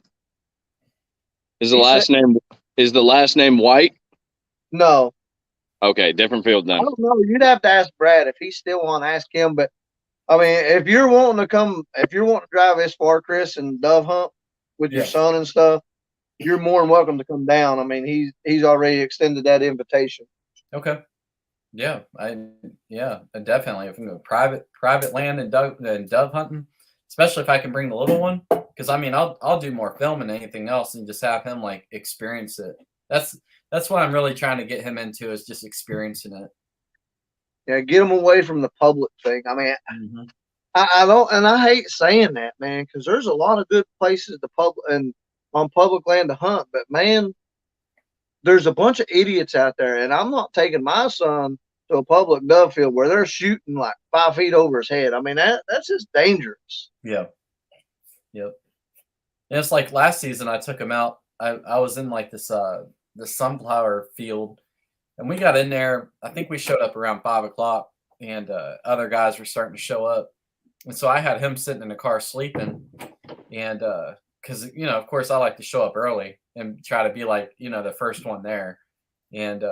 [SPEAKER 1] Is the last name White?
[SPEAKER 2] No.
[SPEAKER 1] Okay, different field then.
[SPEAKER 2] I don't know. You'd have to ask Brad if he's still on. Ask him. But I mean, if you're wanting to drive this far, Chris, and dove hunt with your son and stuff, you're more than welcome to come down. I mean, he's already extended that invitation.
[SPEAKER 3] Okay. Yeah, definitely. If I'm going private land and dove hunting, especially if I can bring the little one, because I mean, I'll do more filming than anything else, and just have him like experience it. That's what I'm really trying to get him into, is just experiencing it.
[SPEAKER 2] Yeah, get him away from the public thing. I mean, I don't, and I hate saying that, man, because there's a lot of good places on public land to hunt, but man, there's a bunch of idiots out there, and I'm not taking my son to a public dove field where they're shooting like 5 feet over his head. I mean, that's just dangerous.
[SPEAKER 3] Yeah. Yep. And it's like last season I took him out. I was in like this the sunflower field, and we got in there. I think we showed up around 5 o'clock, and other guys were starting to show up. And so I had him sitting in the car sleeping, and because of course I like to show up early and try to be like the first one there, and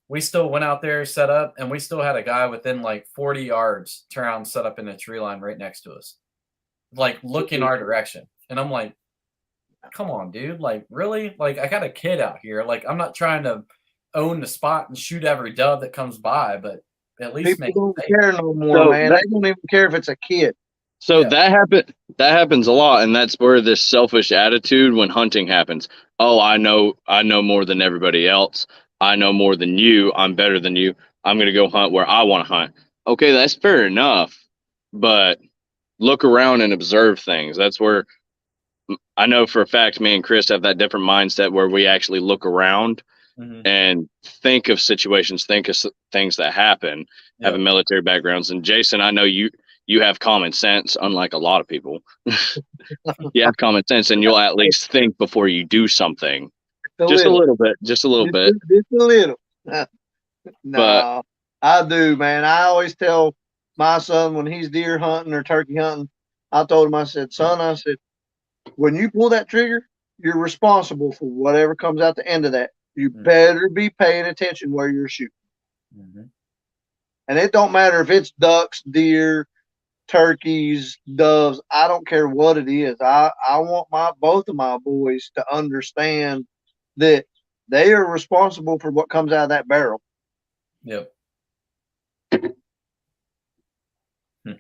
[SPEAKER 3] we still went out there, set up, and we still had a guy within like 40 yards turn around and set up in a tree line right next to us, like looking our direction, and I'm like, come on, dude, like really, like I got a kid out here, like I'm not trying to own the spot and shoot every dove that comes by, but at least
[SPEAKER 2] people don't care no more,
[SPEAKER 1] So
[SPEAKER 2] man. They don't even care if it's a kid.
[SPEAKER 1] So
[SPEAKER 3] Yeah.
[SPEAKER 1] that happens a lot, and that's where this selfish attitude when hunting happens. Oh, I know more than everybody else. I know more than you. I'm better than you. I'm going to go hunt where I want to hunt. Okay, that's fair enough, but look around and observe things. That's where I know for a fact me and Chris have that different mindset where we actually look around and think of situations, think of things that happen, having military backgrounds. And Jason, I know you have common sense, unlike a lot of people. You have common sense, and you'll at least think before you do something. Just a little bit. Just a little bit.
[SPEAKER 2] Just a little. No, I do, man. I always tell my son when he's deer hunting or turkey hunting, I told him, I said, son, when you pull that trigger, you're responsible for whatever comes out the end of that. You better be paying attention where you're shooting. And it don't matter if it's ducks, deer, turkeys, doves. I don't care what it is. I want both of my boys to understand that they are responsible for what comes out of that barrel.
[SPEAKER 3] Yep.
[SPEAKER 2] All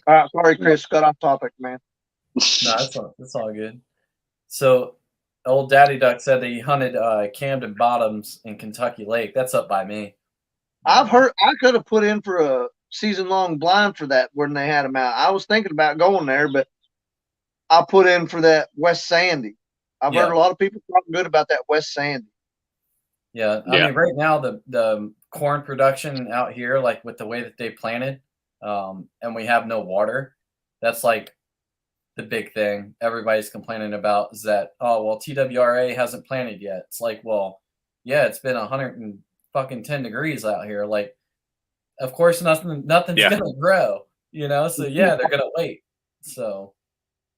[SPEAKER 2] right, sorry, Chris, got off topic, man.
[SPEAKER 3] No, that's all good. So, old Daddy Duck said that he hunted Camden Bottoms in Kentucky Lake. That's up by me.
[SPEAKER 2] I've heard I could have put in for a season-long blind for that when they had them out. I was thinking about going there, but I put in for that West Sandy. I've heard a lot of people talking good about that West Sandy.
[SPEAKER 3] Yeah, I mean, right now the corn production out here, like with the way that they planted, and we have no water. That's like the big thing everybody's complaining about is that, oh, well, TWRA hasn't planted yet. It's like, well, yeah, it's been 110 degrees out here. Like, of course, nothing's gonna grow, So yeah, they're gonna wait. So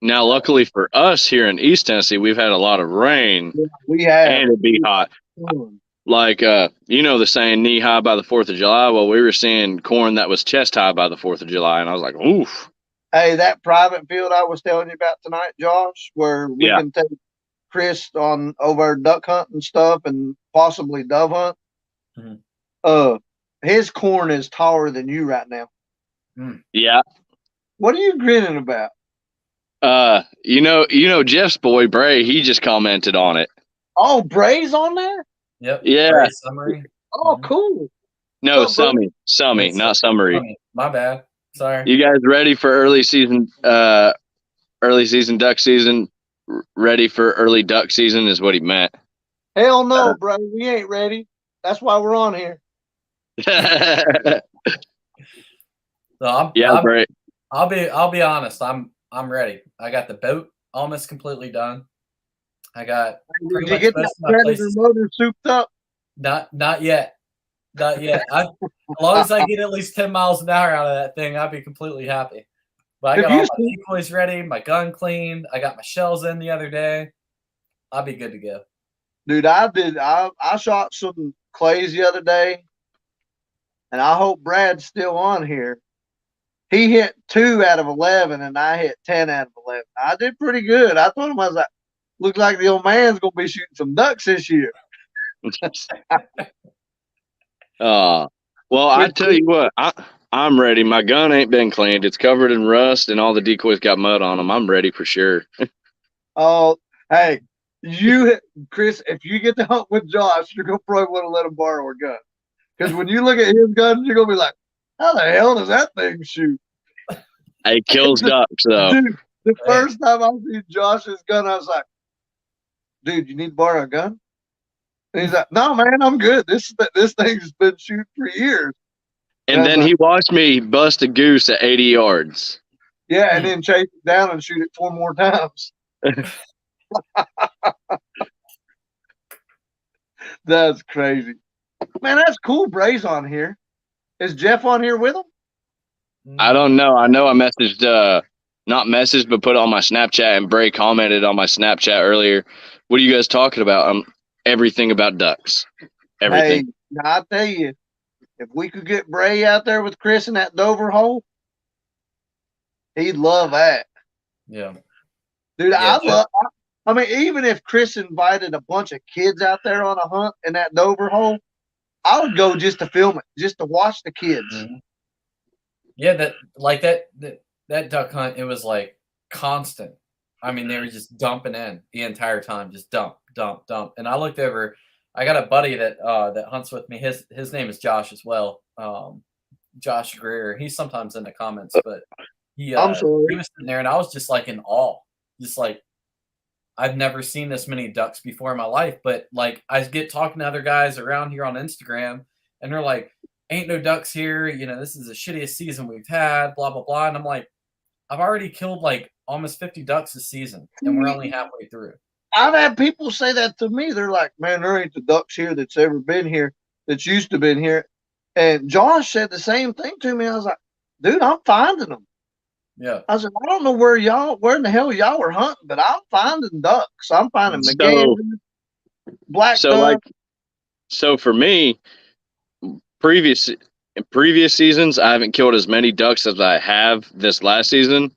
[SPEAKER 1] now, luckily for us here in East Tennessee, we've had a lot of rain.
[SPEAKER 2] We have,
[SPEAKER 1] and it'd be hot. Like, the saying, knee high by the 4th of July. Well, we were seeing corn that was chest high by the 4th of July, and I was like, oof.
[SPEAKER 2] Hey, that private field I was telling you about tonight, Josh, where we can take Chris on over duck hunt and stuff and possibly dove hunt. His corn is taller than you right now.
[SPEAKER 1] Yeah.
[SPEAKER 2] What are you grinning about?
[SPEAKER 1] Jeff's boy, Bray, he just commented on it.
[SPEAKER 2] Oh, Bray's on there?
[SPEAKER 3] Yep.
[SPEAKER 1] Yeah.
[SPEAKER 3] Bray Summary.
[SPEAKER 2] Oh, cool.
[SPEAKER 1] No, Summy, not Summary.
[SPEAKER 3] My bad. Sorry.
[SPEAKER 1] You guys ready for early season duck season? Ready for early duck season is what he meant.
[SPEAKER 2] Hell no, bro. We ain't ready. That's why we're on here.
[SPEAKER 1] Bray.
[SPEAKER 3] I'll be honest. I'm ready. I got the boat almost completely done. I got.
[SPEAKER 2] Did you get that Predator motor souped up?
[SPEAKER 3] Not yet. Not yet. As long as I get at least 10 miles an hour out of that thing, I'll be completely happy. But I got all my decoys ready, my gun cleaned. I got my shells in the other day. I'll be good to go.
[SPEAKER 2] Dude, I shot some clays the other day, and I hope Brad's still on here. He hit 2 out of 11, and I hit 10 out of 11. I did pretty good. I told him, I was like, looks like the old man's going to be shooting some ducks this year.
[SPEAKER 1] Well, I tell you what, I'm ready. My gun ain't been cleaned. It's covered in rust, and all the decoys got mud on them. I'm ready for sure.
[SPEAKER 2] Oh, hey, Chris, if you get to hunt with Josh, you're going to probably want to let him borrow a gun. Because when you look at his gun, you're going to be like, how the hell does that thing shoot?
[SPEAKER 1] It kills ducks, though.
[SPEAKER 2] Dude, the first time I see Josh's gun, I was like, dude, you need to borrow a gun? And he's like, no, man, I'm good. This thing's been shooting for years.
[SPEAKER 1] And then he watched me bust a goose at 80 yards.
[SPEAKER 2] Yeah, and then chase it down and shoot it 4 more times. That's crazy. Man, that's cool. Bray's on here. Is Jeff on here with him?
[SPEAKER 1] I don't know. I know I messaged, not messaged, but put it on my Snapchat, and Bray commented on my Snapchat earlier. What are you guys talking about? Everything about ducks. Everything.
[SPEAKER 2] Hey, now I tell you, if we could get Bray out there with Chris in that Dover hole, he'd love that.
[SPEAKER 3] Yeah.
[SPEAKER 2] Dude,
[SPEAKER 3] Yeah,
[SPEAKER 2] I mean, even if Chris invited a bunch of kids out there on a hunt in that Dover hole, I would go just to film it, just to watch the kids.
[SPEAKER 3] Mm-hmm. Yeah, that duck hunt, it was like constant. I mean, they were just dumping in the entire time, just dump. And I looked over. I got a buddy that hunts with me. His name is Josh as well. Josh Greer. He's sometimes in the comments, but he was sitting there, and I was just like in awe, just like I've never seen this many ducks before in my life. But like I get talking to other guys around here on Instagram, and they're like, "Ain't no ducks here. You know, this is the shittiest season we've had." Blah blah blah. And I'm like, I've already killed like almost 50 ducks this season, and we're only halfway through.
[SPEAKER 2] I've had people say that to me. They're like, "Man, there ain't the ducks here that's ever been here, that's used to been here." And Josh said the same thing to me. I was like, "Dude, I'm finding them."
[SPEAKER 3] Yeah.
[SPEAKER 2] I said, "I don't know where in the hell y'all were hunting, but I'm finding ducks. I'm finding McGann, black duck."
[SPEAKER 1] So for me, previous seasons, I haven't killed as many ducks as I have this last season.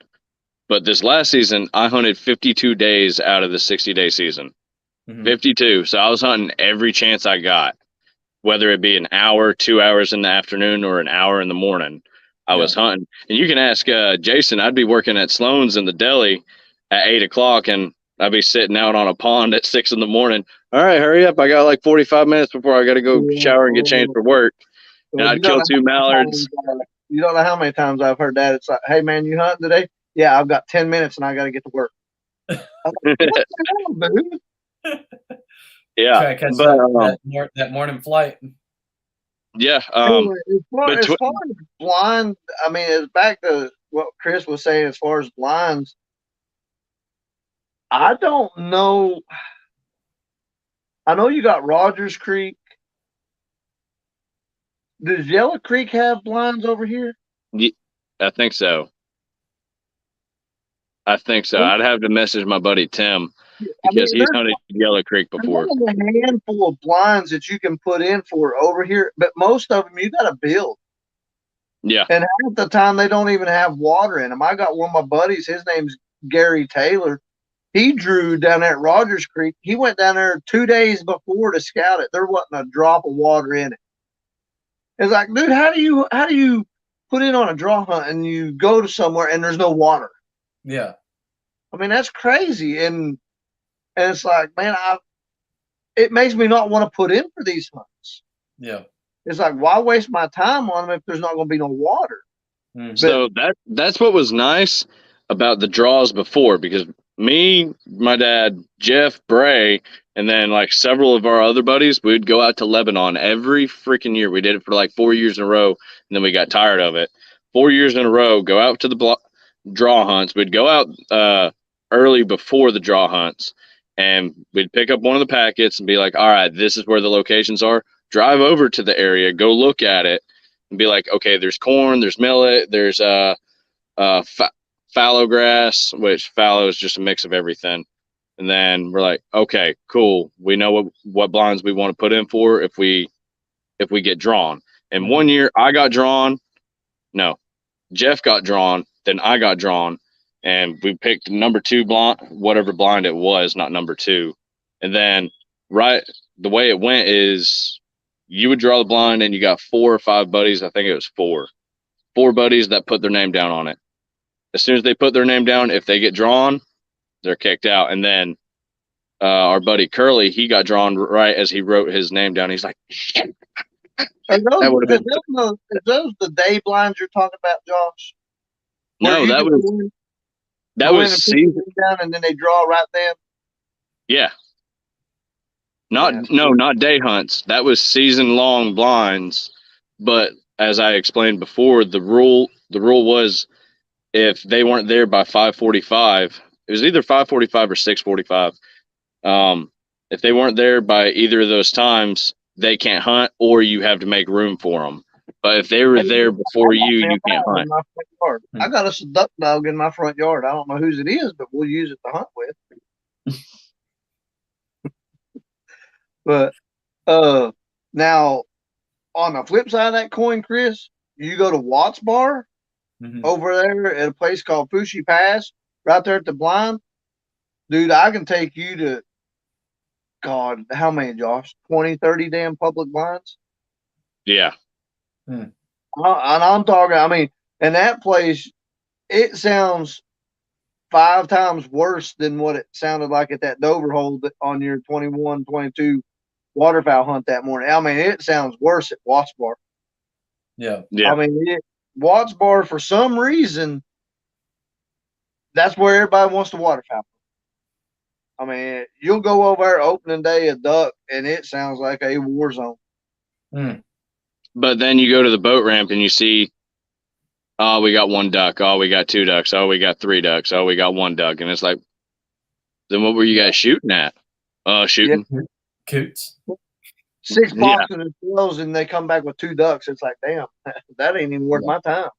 [SPEAKER 1] But this last season, I hunted 52 days out of the 60-day season. 52. So I was hunting every chance I got, whether it be an hour, 2 hours in the afternoon, or an hour in the morning. I was hunting. And you can ask Jason. I'd be working at Sloan's in the deli at 8 o'clock, and I'd be sitting out on a pond at 6 in the morning. All right, hurry up. I got like 45 minutes before I got to go shower and get changed for work. And I'd kill 2 mallards.
[SPEAKER 2] You don't know how many times I've heard that. It's like, "Hey, man, you hunting today?" "Yeah, I've got 10 minutes and I got to get to work." Like, what the hell, dude?
[SPEAKER 1] Yeah.
[SPEAKER 3] Try to catch that morning flight.
[SPEAKER 1] Yeah.
[SPEAKER 2] Anyway, as far as blind, I mean, it's back to what Chris was saying as far as blinds. I don't know. I know you got Rogers Creek. Does Yellow Creek have blinds over here?
[SPEAKER 1] Yeah, I think so. I'd have to message my buddy Tim because he's hunted Yellow Creek before.
[SPEAKER 2] There's a handful of blinds that you can put in for over here, but most of them you got to build.
[SPEAKER 1] Yeah.
[SPEAKER 2] And half the time they don't even have water in them. I got one of my buddies. His name's Gary Taylor. He drew down there at Rogers Creek. He went down there 2 days before to scout it. There wasn't a drop of water in it. It's like, dude, how do you put in on a draw hunt and you go to somewhere and there's no water?
[SPEAKER 3] Yeah.
[SPEAKER 2] I mean, that's crazy. And it's like, man, it makes me not want to put in for these hunts.
[SPEAKER 3] Yeah.
[SPEAKER 2] It's like, why waste my time on them if there's not going to be no water?
[SPEAKER 3] Mm-hmm.
[SPEAKER 1] So that's what was nice about the draws before, because me, my dad, Jeff, Bray, and then like several of our other buddies, we'd go out to Lebanon every freaking year. We did it for like 4 years in a row, and then we got tired of it. 4 years in a row, go out to the draw hunts. We'd go out early before the draw hunts, and we'd pick up one of the packets and be like, all right, this is where the locations are. Drive over to the area, go look at it, and be like, okay, there's corn, there's millet, there's fallow grass, which fallow is just a mix of everything. And then we're like, okay, cool. We know what blinds we want to put in for if we get drawn. And 1 year I got drawn. No, Jeff got drawn. Then I got drawn, and we picked number 2 blind, whatever blind it was, not number 2. And then the way it went is you would draw the blind, and you got 4 or 5 buddies. I think it was 4 buddies that put their name down on it. As soon as they put their name down, if they get drawn, they're kicked out. And then our buddy Curly, he got drawn right as he wrote his name down. He's like, shit.
[SPEAKER 2] Are those the day blinds you're talking about, Josh?
[SPEAKER 1] No, that was season
[SPEAKER 2] down, and then they draw right then.
[SPEAKER 1] Yeah. Not day hunts. That was season long blinds. But as I explained before, the rule was if they weren't there by 5:45, it was either 5:45 or 6:45. If they weren't there by either of those times, they can't hunt, or you have to make room for them. But if they were there before you can't hunt.
[SPEAKER 2] In my front yard. I got us a duck dog in my front yard. I don't know whose it is, but we'll use it to hunt with. But now on the flip side of that coin, Chris, you go to Watts Bar over there at a place called Fushi Pass, right there at the blind. Dude, I can take you to, God, how many, Josh? 20, 30 damn public blinds?
[SPEAKER 1] Yeah.
[SPEAKER 2] And I'm talking, I mean, and that place, it sounds 5 times worse than what it sounded like at that Dover hole on your 21, 22 waterfowl hunt that morning. I mean, it sounds worse at Watts Bar.
[SPEAKER 3] Yeah.
[SPEAKER 2] I mean, Watts Bar, for some reason, that's where everybody wants to waterfowl. I mean, you'll go over there opening day a duck, and it sounds like a war zone.
[SPEAKER 1] But then you go to the boat ramp and you see, oh, we got 1 duck. Oh, we got 2 ducks. Oh, we got 3 ducks. Oh, we got 1 duck. And it's like, then what were you guys shooting at? Shooting
[SPEAKER 3] coots.
[SPEAKER 2] 6 boxes of 12s, and they come back with 2 ducks. It's like, damn, that ain't even worth my time.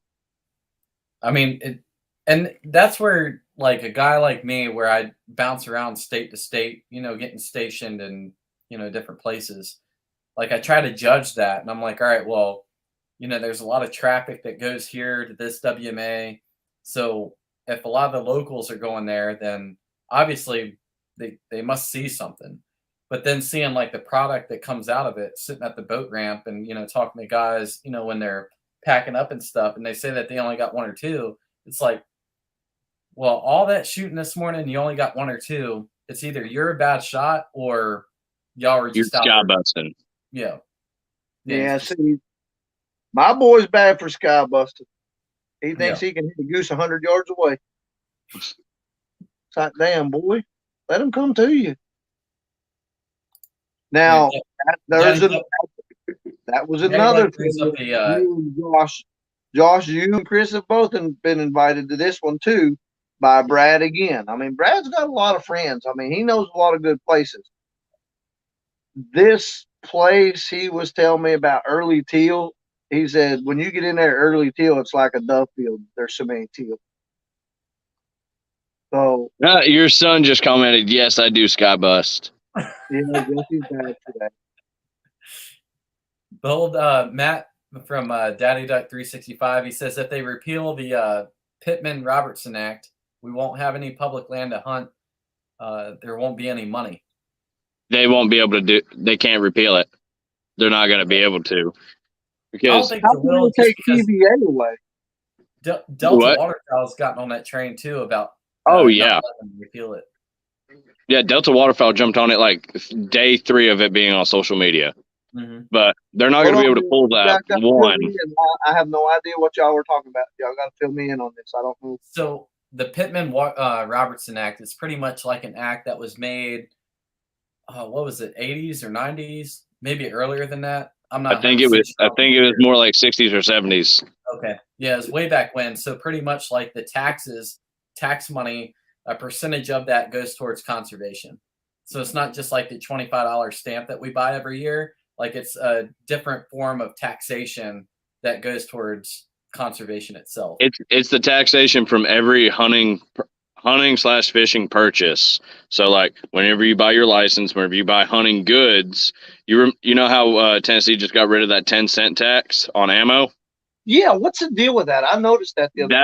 [SPEAKER 3] I mean, and that's where, like, a guy like me, where I bounce around state to state, getting stationed in, different places. Like, I try to judge that, and I'm like, all right, well, there's a lot of traffic that goes here to this WMA. So if a lot of the locals are going there, then obviously they must see something. But then seeing, like, the product that comes out of it, sitting at the boat ramp and, talking to guys, when they're packing up and stuff, and they say that they only got 1 or 2, it's like, well, all that shooting this morning, you only got 1 or 2. It's either you're a bad shot or y'all were just out
[SPEAKER 1] sky busting.
[SPEAKER 3] Yeah.
[SPEAKER 2] Yeah, see, my boy's bad for sky busting. He thinks he can hit a goose 100 yards away. It's like, damn, boy, let him come to you. Now, that was another thing. Josh, you and Chris have both been invited to this one too by Brad again. I mean, Brad's got a lot of friends. I mean, he knows a lot of good places. This place he was telling me about, early teal, he said when you get in there early teal, it's like a dove field. There's so many teal. So
[SPEAKER 1] your son just commented, yes, I do sky bust.
[SPEAKER 2] Yeah, Jesse's bad for that.
[SPEAKER 3] The old Matt from Daddy Duck 365, he says if they repeal the Pittman-Robertson Act, we won't have any public land to hunt. There won't be any money.
[SPEAKER 1] They won't be able to they can't repeal it. They're not going to be able to. Because
[SPEAKER 2] how can they take TVA away?
[SPEAKER 3] Delta Waterfowl's gotten on that train too about repeal it.
[SPEAKER 1] Yeah, Delta Waterfowl jumped on it like day 3 of it being on social media. But they're not going to be able to pull that one.
[SPEAKER 2] I have no idea what y'all were talking about. Y'all got to fill me in on this. I don't know.
[SPEAKER 3] So the Pittman-Robertson Act is pretty much like an act that was made, what was it, 80s or 90s? Maybe earlier than that. I think it
[SPEAKER 1] was more like 60s or 70s.
[SPEAKER 3] Okay. Yeah, it's way back when. So pretty much like the tax money, a percentage of that goes towards conservation. So it's not just like the $25 stamp that we buy every year. Like, it's a different form of taxation that goes towards conservation itself.
[SPEAKER 1] It's the taxation from every hunting/fishing purchase. So, like, whenever you buy your license, whenever you buy hunting goods, you know how Tennessee just got rid of that 10-cent tax on ammo?
[SPEAKER 2] Yeah, what's the deal with that? I noticed that the other day.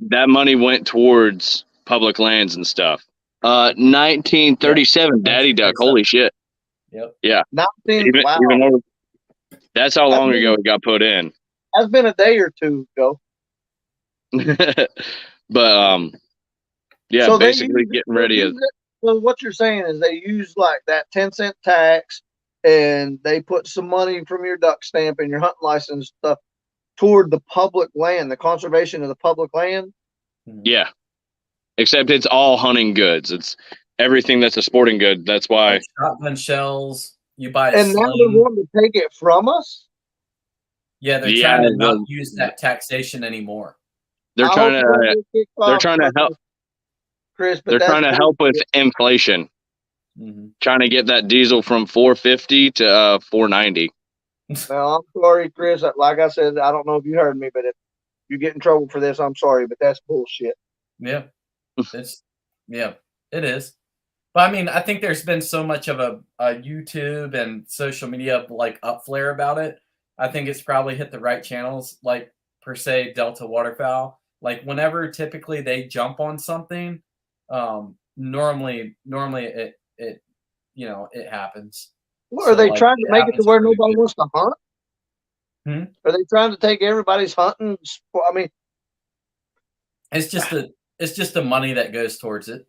[SPEAKER 1] That money went towards public lands and stuff. 1937, Daddy Duck. Holy shit.
[SPEAKER 3] Yep.
[SPEAKER 1] Yeah.
[SPEAKER 2] Wow.
[SPEAKER 1] Even that's how long ago it got put in.
[SPEAKER 2] That's been a day or 2 ago.
[SPEAKER 1] But yeah, so basically getting ready.
[SPEAKER 2] So what you're saying is they use like that 10-cent tax, and they put some money from your duck stamp and your hunting license stuff toward the public land, the conservation of the public land.
[SPEAKER 1] Yeah. Except it's all hunting goods. It's everything that's a sporting good. That's why.
[SPEAKER 3] Like shotgun shells. You buy a
[SPEAKER 2] and
[SPEAKER 3] sling.
[SPEAKER 2] Now they're wanting to take it from us?
[SPEAKER 3] Yeah, they're trying to not use that taxation anymore.
[SPEAKER 1] They're trying to help.
[SPEAKER 2] Chris,
[SPEAKER 1] they're trying to help with inflation. Trying to get that diesel from $4.50 to $4.90.
[SPEAKER 2] Well, I'm sorry, Chris. Like I said, I don't know if you heard me, but if you get in trouble for this, I'm sorry, but that's bullshit.
[SPEAKER 3] Yeah, it is. But I mean, I think there's been so much of a YouTube and social media like upflare about it. I think it's probably hit the right channels, like per se Delta Waterfowl. Like whenever typically they jump on something, normally it it happens.
[SPEAKER 2] Well, are they
[SPEAKER 3] like,
[SPEAKER 2] trying to make it to where nobody
[SPEAKER 3] good.
[SPEAKER 2] wants to hunt? Are they trying to take everybody's hunting? I mean,
[SPEAKER 3] it's just the money that goes towards it.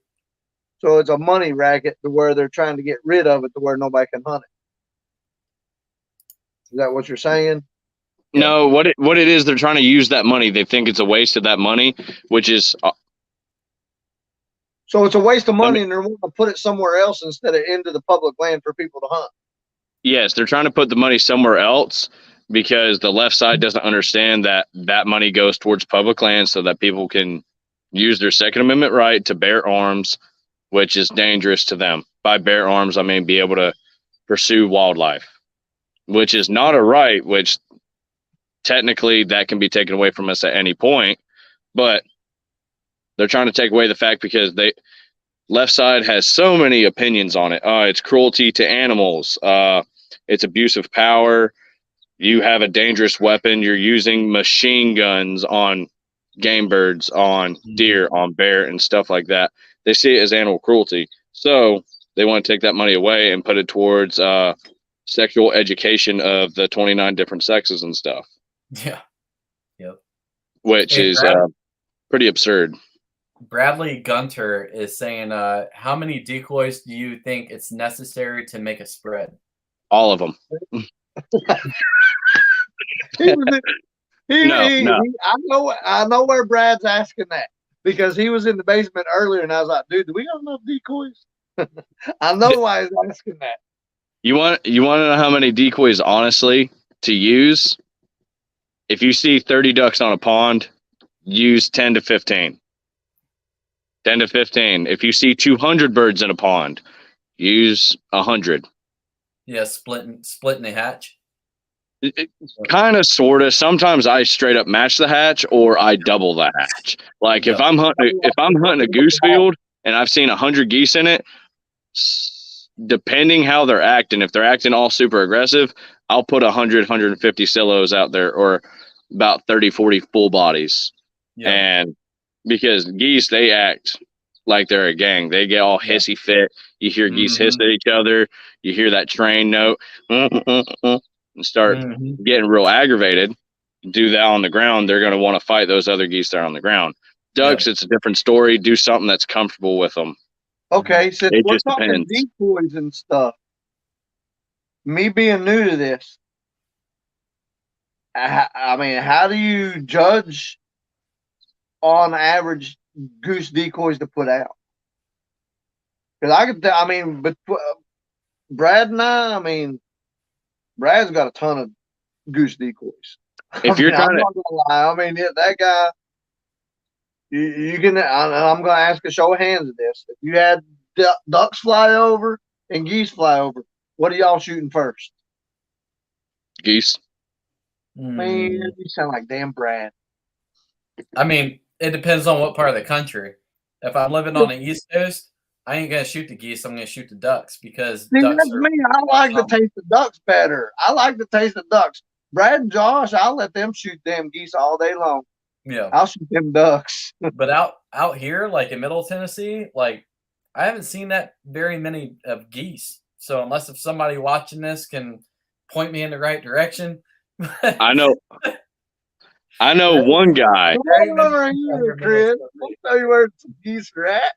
[SPEAKER 2] So it's a money racket to where they're trying to get rid of it to where nobody can hunt it. Is that what you're saying?
[SPEAKER 1] No, what it is, they're trying to use that money. They think it's a waste of that money, which is.
[SPEAKER 2] So it's a waste of money, and they're wanting to put it somewhere else instead of into the public land for people to hunt.
[SPEAKER 1] Yes, they're trying to put the money somewhere else because the left side doesn't understand that that money goes towards public land so that people can use their Second Amendment right to bear arms, which is dangerous to them. By bear arms, I mean be able to pursue wildlife, which is not a right, which technically that can be taken away from us at any point. But they're trying to take away the fact because they left side has so many opinions on it. It's cruelty to animals. It's abuse of power. You have a dangerous weapon. You're using machine guns on game birds, on deer, on bear, and stuff like that. They see it as animal cruelty. So they want to take that money away and put it towards sexual education of the 29 different sexes and stuff.
[SPEAKER 3] Yeah. Yep.
[SPEAKER 1] Which is pretty absurd.
[SPEAKER 3] Bradley Gunter is saying, how many decoys do you think it's necessary to make a spread?
[SPEAKER 1] All of them.
[SPEAKER 2] I know where Brad's asking that because he was in the basement earlier, and I was like, dude, do we have enough decoys? I know why he's asking that.
[SPEAKER 1] You want to know how many decoys, honestly, to use? If you see 30 ducks on a pond, use 10 to 15. 10 to 15. If you see 200 birds in a pond, use 100.
[SPEAKER 3] Yeah, splitting the hatch.
[SPEAKER 1] Kind of, sort of. Sometimes I straight up match the hatch, or I double the hatch. Like if I'm hunting a goose field and I've seen 100 geese in it, depending how they're acting, if they're acting all super aggressive, I'll put 100, 150 silos out there, or about 30, 40 full bodies. Yeah. And because geese, they act like they're a gang. They get all hissy fit. You hear geese hiss at each other. You hear that train note and start getting real aggravated. Do that on the ground, they're going to want to fight those other geese that are on the ground. Ducks, it's a different story. Do something that's comfortable with them.
[SPEAKER 2] Okay, so we're talking decoys and stuff. Me being new to this, I mean, how do you judge on average goose decoys to put out? Because but Brad and I mean, Brad's got a ton of goose decoys.
[SPEAKER 1] If you're trying
[SPEAKER 2] I'm not gonna lie. I mean, that guy, you can. I'm gonna ask a show of hands at this. If you had ducks fly over and geese fly over, what are y'all shooting first?
[SPEAKER 1] Geese.
[SPEAKER 2] Man, you sound like damn Brad.
[SPEAKER 3] I mean, it depends on what part of the country. If I'm living on the East Coast, I ain't gonna shoot the geese. I'm gonna shoot the ducks because ducks are.
[SPEAKER 2] I like to taste the ducks better. I like to taste the ducks. Brad and Josh, I'll let them shoot damn geese all day long.
[SPEAKER 3] Yeah,
[SPEAKER 2] I'll shoot them ducks.
[SPEAKER 3] But out here, like in Middle Tennessee, like I haven't seen that very many of geese. So unless if somebody watching this can point me in the right direction.
[SPEAKER 1] I know one guy.
[SPEAKER 2] Come over here, Chris. I'll tell you where some geese are at.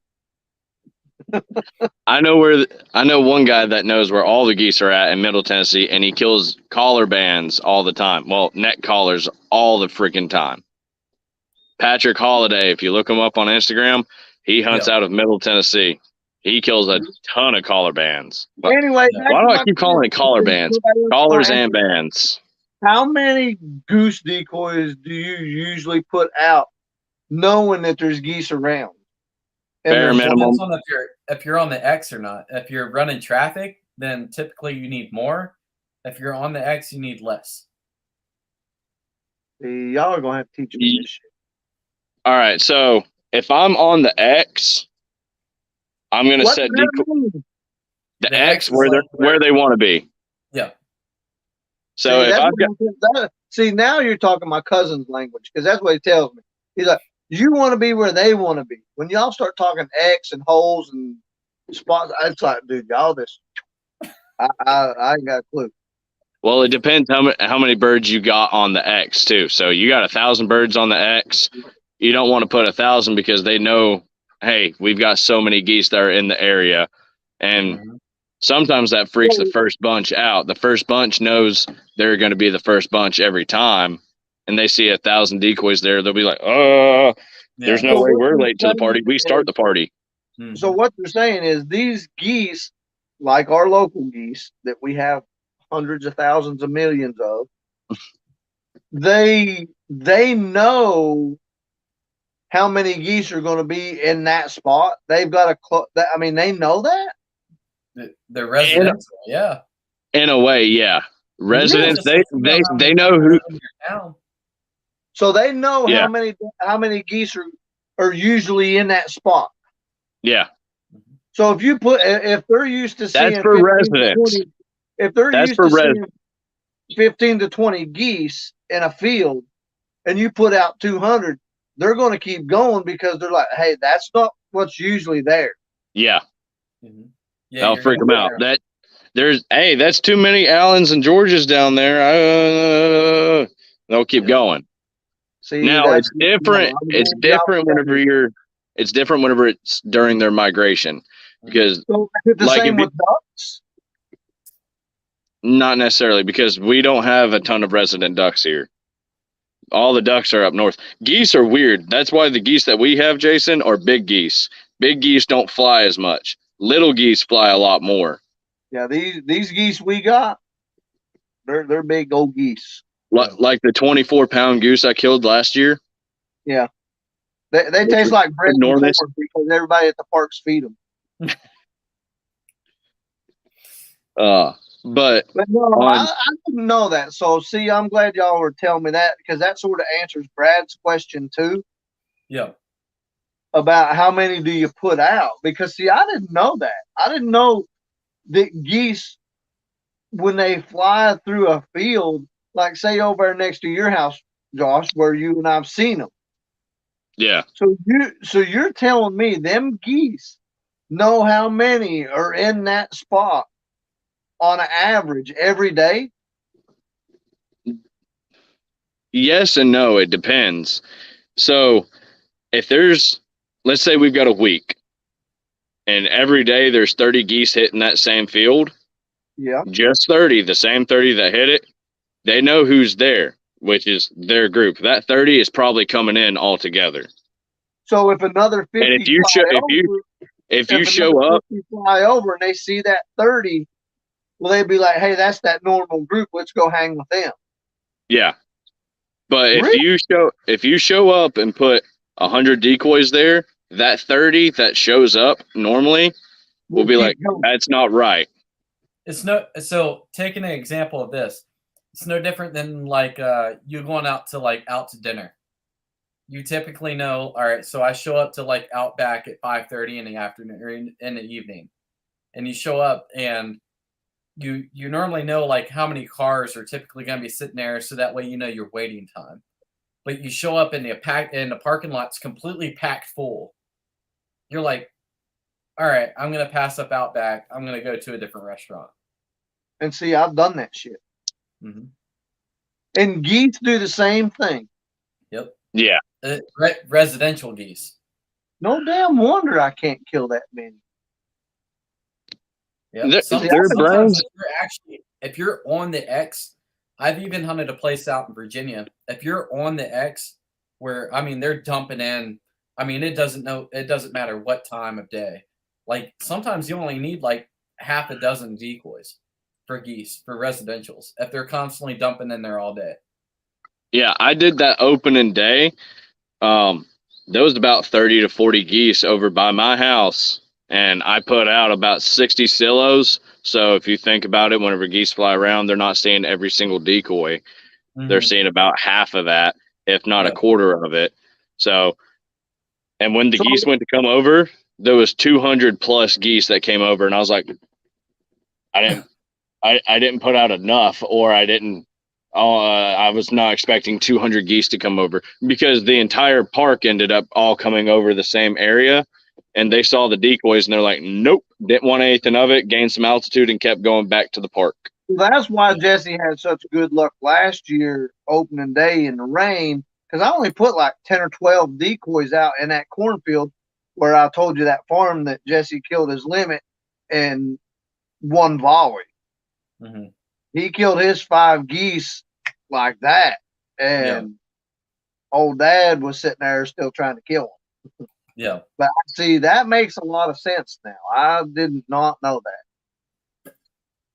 [SPEAKER 1] I know one guy that knows where all the geese are at in Middle Tennessee, and he kills collar bands all the time. Well, neck collars all the freaking time. Patrick Holiday, if you look him up on Instagram, he hunts out of Middle Tennessee. He kills a ton of collar bands. But
[SPEAKER 2] anyway,
[SPEAKER 1] why do I keep calling it collar bands? Collars and bands.
[SPEAKER 2] How many goose decoys do you usually put out knowing that there's geese around?
[SPEAKER 1] Bare minimum.
[SPEAKER 3] Depends on if you're on the X or not. If you're running traffic, then typically you need more. If you're on the X, you need less.
[SPEAKER 2] See, y'all are gonna have to teach me this shit.
[SPEAKER 1] All right, so if I'm on the X, I'm gonna set the X where they want to be.
[SPEAKER 3] Yeah.
[SPEAKER 1] So
[SPEAKER 2] see,
[SPEAKER 1] if I've got
[SPEAKER 2] see, now you're talking my cousin's language, because that's what he tells me. He's like, you want to be where they want to be. When y'all start talking X and holes and spots, it's like, dude, y'all this. I ain't got a clue.
[SPEAKER 1] Well, it depends how many birds you got on the X too. So you got 1,000 birds on the X. You don't want to put 1,000 because they know, hey, we've got so many geese that are in the area, and sometimes that freaks the first bunch out. The first bunch knows they're going to be the first bunch every time, and they see 1,000 decoys there. They'll be like, "Oh, there's no way we're late to the party. We start the party."
[SPEAKER 2] So what they're saying is these geese, like our local geese that we have hundreds of thousands of millions of, they know how many geese are going to be in that spot. They've got I mean, they know that.
[SPEAKER 3] They're residential, yeah.
[SPEAKER 1] In a way, yeah. Residents, they know who.
[SPEAKER 2] So they know how many geese are usually in that spot.
[SPEAKER 1] Yeah.
[SPEAKER 2] So if they're used to seeing
[SPEAKER 1] that's for residents.
[SPEAKER 2] If they're used to seeing 15 to 20 geese in a field, and you put out 200, they're going to keep going because they're like, hey, that's not what's usually there.
[SPEAKER 1] Yeah.
[SPEAKER 3] Yeah,
[SPEAKER 1] that'll freak them out. That's too many Allens and Georges down there. They'll keep going.
[SPEAKER 2] See,
[SPEAKER 1] now it's different. It's different whenever it's during their migration, because
[SPEAKER 2] so is it the same with ducks?
[SPEAKER 1] Not necessarily, because we don't have a ton of resident ducks here. All the ducks are up north. Geese are weird. That's why the geese that we have, Jason, are big geese. Big geese don't fly as much. Little geese fly a lot more.
[SPEAKER 2] Yeah, these geese we got, they're big old geese.
[SPEAKER 1] Like the 24-pound goose I killed last year.
[SPEAKER 2] Yeah, they taste like bread and corn because everybody at the parks feed them.
[SPEAKER 1] But
[SPEAKER 2] no, I didn't know that. So see, I'm glad y'all were telling me that, because that sort of answers Brad's question too.
[SPEAKER 3] Yeah.
[SPEAKER 2] About how many do you put out? Because see, I didn't know that. I didn't know that geese, when they fly through a field, like say over there next to your house, Josh, where you and I've seen them.
[SPEAKER 1] Yeah.
[SPEAKER 2] So you're telling me them geese know how many are in that spot on an average every day?
[SPEAKER 1] Yes and no. It depends. So if let's say we've got a week, and every day there's 30 geese hitting that same field.
[SPEAKER 2] Yeah.
[SPEAKER 1] Just 30, the same 30 that hit it. They know who's there, which is their group. That 30 is probably coming in all together.
[SPEAKER 2] So if another 50
[SPEAKER 1] and if you show up,
[SPEAKER 2] fly over and they see that 30, well, they'd be like, hey, that's that normal group. Let's go hang with them.
[SPEAKER 1] Yeah. But
[SPEAKER 2] really?
[SPEAKER 1] if you show up and put 100 decoys there, that 30 that shows up normally will be like, that's not right.
[SPEAKER 3] So taking an example of this, it's no different than like you going out to dinner. You typically know, all right, so I show up to like Outback at 5:30 in the afternoon or in the evening, and you show up and you normally know like how many cars are typically going to be sitting there, so that way you know your waiting time. But you show up in the parking lot's completely packed full. You're like, all right, I'm going to pass up Outback. I'm going to go to a different restaurant.
[SPEAKER 2] And see, I've done that shit.
[SPEAKER 3] Mm-hmm.
[SPEAKER 2] And geese do the same thing.
[SPEAKER 3] Yep.
[SPEAKER 1] Yeah.
[SPEAKER 3] Residential geese.
[SPEAKER 2] No damn wonder I can't kill that many.
[SPEAKER 3] Yeah. Sometimes if you're on the X, I've even hunted a place out in Virginia. If you're on the X, where they're dumping in. It doesn't matter what time of day. Like sometimes you only need like half a dozen decoys for geese, for residentials, if they're constantly dumping in there all day.
[SPEAKER 1] Yeah, I did that opening day. There was about 30 to 40 geese over by my house and I put out about 60 silos. So if you think about it, whenever geese fly around, they're not seeing every single decoy. They're seeing about half of that, if not a quarter of it. So, and when the geese went to come over, there was 200 plus geese that came over, and I was like, I didn't put out enough, or I was not expecting 200 geese to come over, because the entire park ended up all coming over the same area, and they saw the decoys and they're like, nope, didn't want anything of it, gained some altitude and kept going back to the park.
[SPEAKER 2] That's why Jesse had such good luck last year, opening day in the rain, because I only put like 10 or 12 decoys out in that cornfield where I told you that farm that Jesse killed his limit in one volley. He killed his 5 geese like that, and old Dad was sitting there still trying to kill them.
[SPEAKER 3] Yeah.
[SPEAKER 2] But see, that makes a lot of sense now. I did not know that.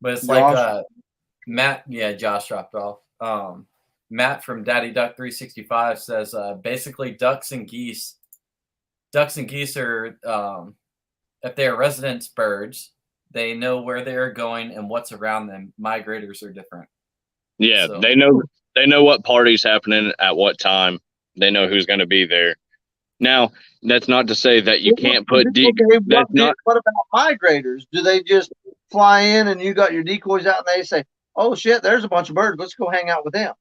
[SPEAKER 3] But it's like Matt, Josh dropped off. Matt from Daddy Duck 365 says basically ducks and geese are if they're residence birds, they know where they're going and what's around them. Migrators are different.
[SPEAKER 1] Yeah, so they know what party's happening at what time. They know who's going to be there. Now, that's not to say that you can't put
[SPEAKER 2] what about migrators? Do they just fly in and you got your decoys out and they say, "Oh shit, there's a bunch of birds. Let's go hang out with them."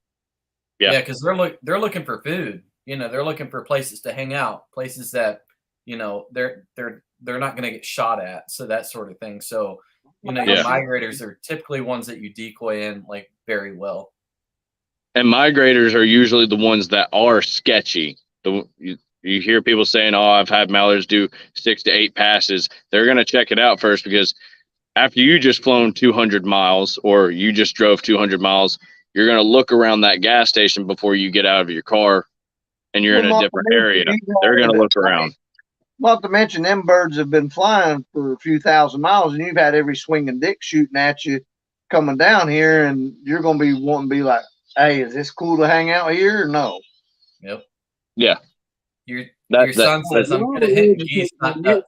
[SPEAKER 3] Yeah, because they're looking for food. They're looking for places to hang out, places that they're not going to get shot at, so that sort of thing. So your migrators are typically ones that you decoy in like very well.
[SPEAKER 1] And migrators are usually the ones that are sketchy. You hear people saying, "Oh, I've had mallards do 6 to 8 passes." They're going to check it out first, because after you just flown 200 miles or you just drove 200 miles, you're going to look around that gas station before you get out of your car, and you're in a different area. They're going to look around.
[SPEAKER 2] Not to mention, them birds have been flying for a few thousand miles, and you've had every swinging dick shooting at you coming down here, and you're going to be wanting to be like, "Hey, is this cool to hang out here or no?"
[SPEAKER 3] Yep.
[SPEAKER 1] Yeah.
[SPEAKER 3] Your son says I'm good at hitting geese, not ducks.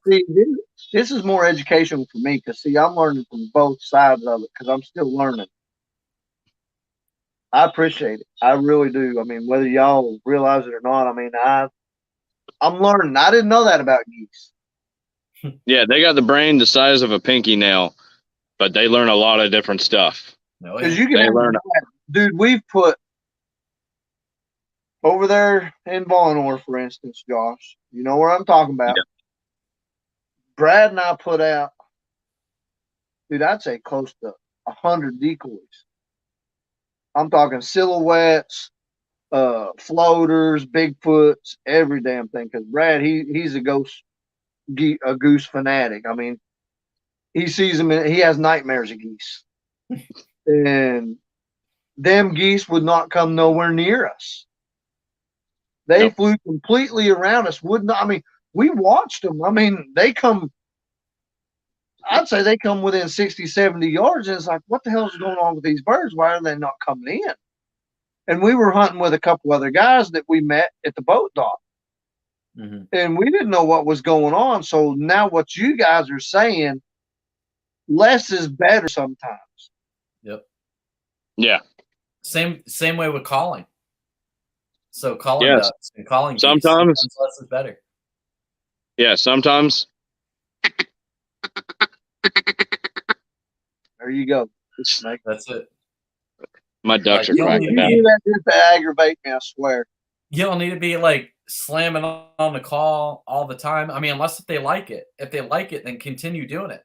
[SPEAKER 2] This is more educational for me, because see, I'm learning from both sides of it, because I'm still learning. I appreciate it. I really do. I mean, whether y'all realize it or not, I mean, I'm learning. I didn't know that about geese.
[SPEAKER 1] Yeah, they got the brain the size of a pinky nail, but they learn a lot of different stuff.
[SPEAKER 2] Because you can learn, dude. We've put over there in Vonore, for instance, Josh. You know where I'm talking about. Yeah. Brad and I put out, dude, I'd say close to 100 decoys. I'm talking silhouettes, floaters, Bigfoots, every damn thing. Because Brad, he's a goose fanatic. I mean, he sees them, he has nightmares of geese. And them geese would not come nowhere near us. They flew completely around us. Would not. I mean, we watched them. I mean, they come. I'd say they come within 60, 70 yards, and it's like, what the hell is going on with these birds? Why are they not coming in? And we were hunting with a couple other guys that we met at the boat dock, and we didn't know what was going on. So now, what you guys are saying, less is better sometimes.
[SPEAKER 3] Yep.
[SPEAKER 1] Yeah.
[SPEAKER 3] Same way with calling. So calling ducks and calling
[SPEAKER 1] sometimes
[SPEAKER 3] less is better.
[SPEAKER 1] Yeah, sometimes.
[SPEAKER 2] There you go.
[SPEAKER 3] That's it.
[SPEAKER 1] My ducks are cracking
[SPEAKER 2] down. You do that just to aggravate me, I swear.
[SPEAKER 3] You don't need to be like slamming on the call all the time. I mean, unless if they like it. If they like it, then continue doing it.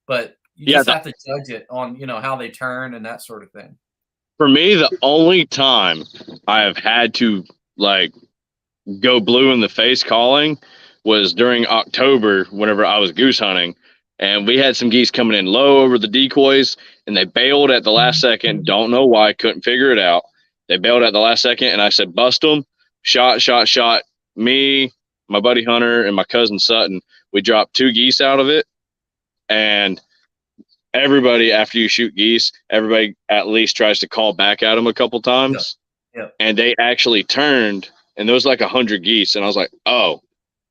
[SPEAKER 3] But you just have to judge it on, how they turn and that sort of thing.
[SPEAKER 1] For me, the only time I have had to go blue in the face calling was during October, whenever I was goose hunting, and we had some geese coming in low over the decoys, and they bailed at the last second. Don't know why, couldn't figure it out. They bailed at the last second, and I said, bust them. Shot. Me, my buddy Hunter, and my cousin Sutton, we dropped 2 geese out of it, and everybody, after you shoot geese, everybody at least tries to call back at them a couple times.
[SPEAKER 3] Yeah.
[SPEAKER 1] And they actually turned, and there was like 100 geese, and I was like, oh.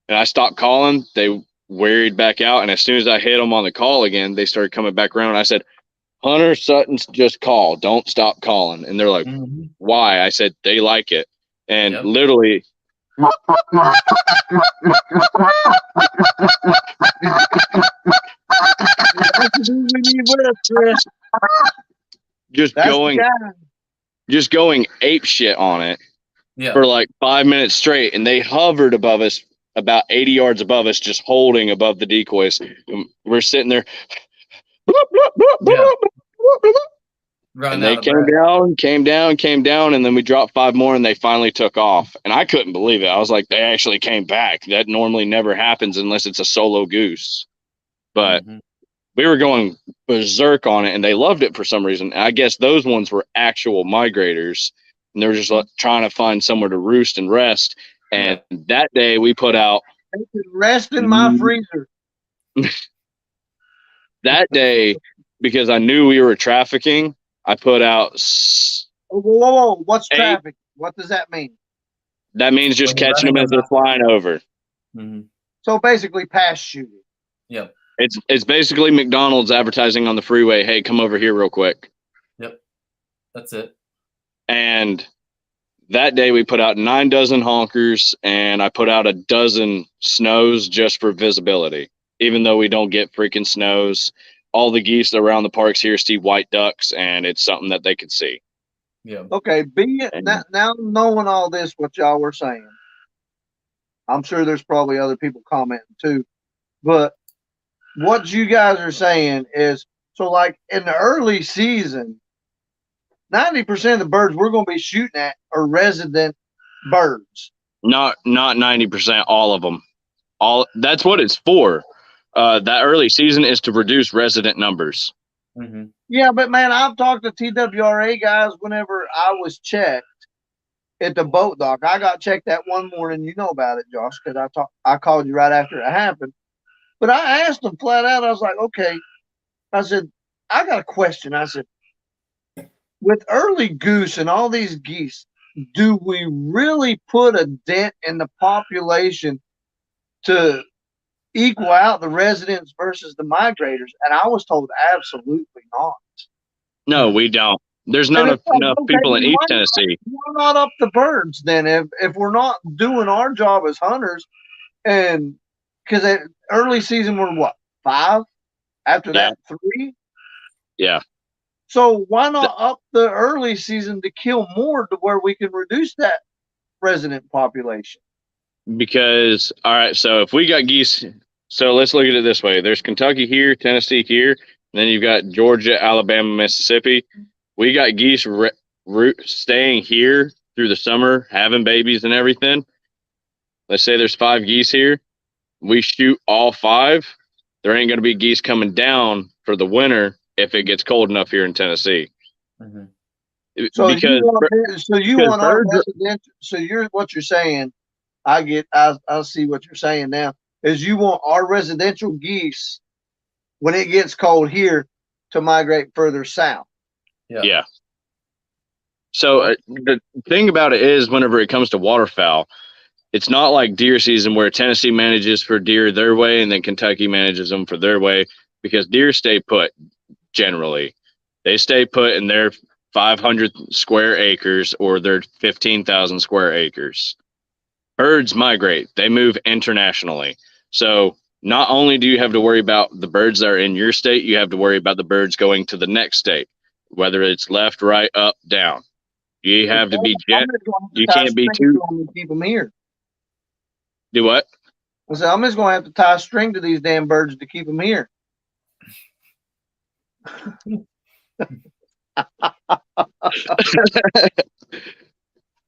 [SPEAKER 1] And I stopped calling. They wearied back out. And as soon as I hit them on the call again, they started coming back around. I said, Hunter Sutton's just call. Don't stop calling. And they're like, why? I said, they like it. And literally, just going ape shit on it for like 5 minutes straight. And they hovered above us, about 80 yards above us, just holding above the decoys. And we're sitting there. And they came down, and then we dropped 5 more, and they finally took off. And I couldn't believe it. I was like, they actually came back. That normally never happens unless it's a solo goose. But we were going berserk on it, and they loved it for some reason. I guess those ones were actual migrators, and they were just trying to find somewhere to roost and rest. And that day we put out.
[SPEAKER 2] They could rest in my freezer.
[SPEAKER 1] That day, because I knew we were trafficking, I put out.
[SPEAKER 2] Whoa. What's trafficking? What does that mean?
[SPEAKER 1] That means just catching them as they're flying over.
[SPEAKER 2] So basically pass shooting.
[SPEAKER 3] Yep.
[SPEAKER 1] It's basically McDonald's advertising on the freeway. Hey, come over here real quick.
[SPEAKER 3] Yep. That's it.
[SPEAKER 1] And that day we put out 9 dozen honkers, and I put out a dozen snows just for visibility. Even though we don't get freaking snows, all the geese around the parks here see white ducks, and it's something that they could see.
[SPEAKER 3] Yeah.
[SPEAKER 2] Okay. Now knowing all this, what y'all were saying, I'm sure there's probably other people commenting too, but what you guys are saying is, so like in the early season, 90% of the birds we're going to be shooting at are resident birds.
[SPEAKER 1] Not 90%, all of them. That's what it's for. That early season is to reduce resident numbers.
[SPEAKER 2] Yeah, but man, I've talked to TWRA guys whenever I was checked at the boat dock. I got checked that one morning. You know about it, Josh, because I called you right after it happened. But I asked them flat out. I was like, okay. I said, I got a question. I said, with early goose and all these geese, do we really put a dent in the population to equal out the residents versus the migrators? And I was told absolutely not.
[SPEAKER 1] No, we don't. There's not enough people in East Tennessee.
[SPEAKER 2] Why not up the birds then? If we're not doing our job as hunters, and because early season we're what, 5? After that, 3?
[SPEAKER 1] Yeah.
[SPEAKER 2] So why not up the early season to kill more to where we can reduce that resident population?
[SPEAKER 1] Because, all right, so if we got geese, so let's look at it this way. There's Kentucky here, Tennessee here, and then you've got Georgia, Alabama, Mississippi. We got geese staying here through the summer, having babies and everything. Let's say there's 5 geese here. We shoot all 5. There ain't going to be geese coming down for the winter if it gets cold enough here in Tennessee.
[SPEAKER 2] So what you're saying, I see what you're saying now, is you want our residential geese, when it gets cold here, to migrate further south.
[SPEAKER 1] Yeah. So the thing about it is, whenever it comes to waterfowl, it's not like deer season where Tennessee manages for deer their way and then Kentucky manages them for their way, because deer stay put generally. They stay put in their 500 square acres or their 15,000 square acres. Birds migrate. They move internationally. So not only do you have to worry about the birds that are in your state, you have to worry about the birds going to the next state, whether it's left, right, up, down. You have to be you can't be too.
[SPEAKER 2] Keep them here.
[SPEAKER 1] Do what?
[SPEAKER 2] I said, I'm just going to have to tie a string to these damn birds to keep them here. I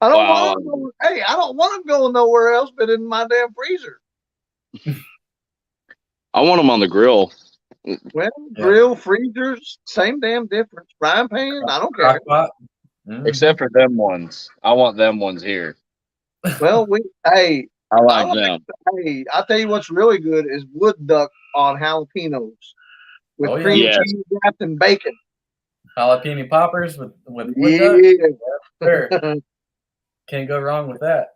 [SPEAKER 2] don't want them going nowhere else but in my damn freezer.
[SPEAKER 1] I want them on the grill.
[SPEAKER 2] Well, grill, freezers, same damn difference. Frying pan, I don't care.
[SPEAKER 1] Except for them ones. I want them ones here.
[SPEAKER 2] Well, I
[SPEAKER 1] like them.
[SPEAKER 2] Hey, I'll tell you what's really good is wood duck on jalapenos with cream cheese wrapped in bacon.
[SPEAKER 3] Jalapeno poppers with wood duck. Sure. Can't go wrong with that.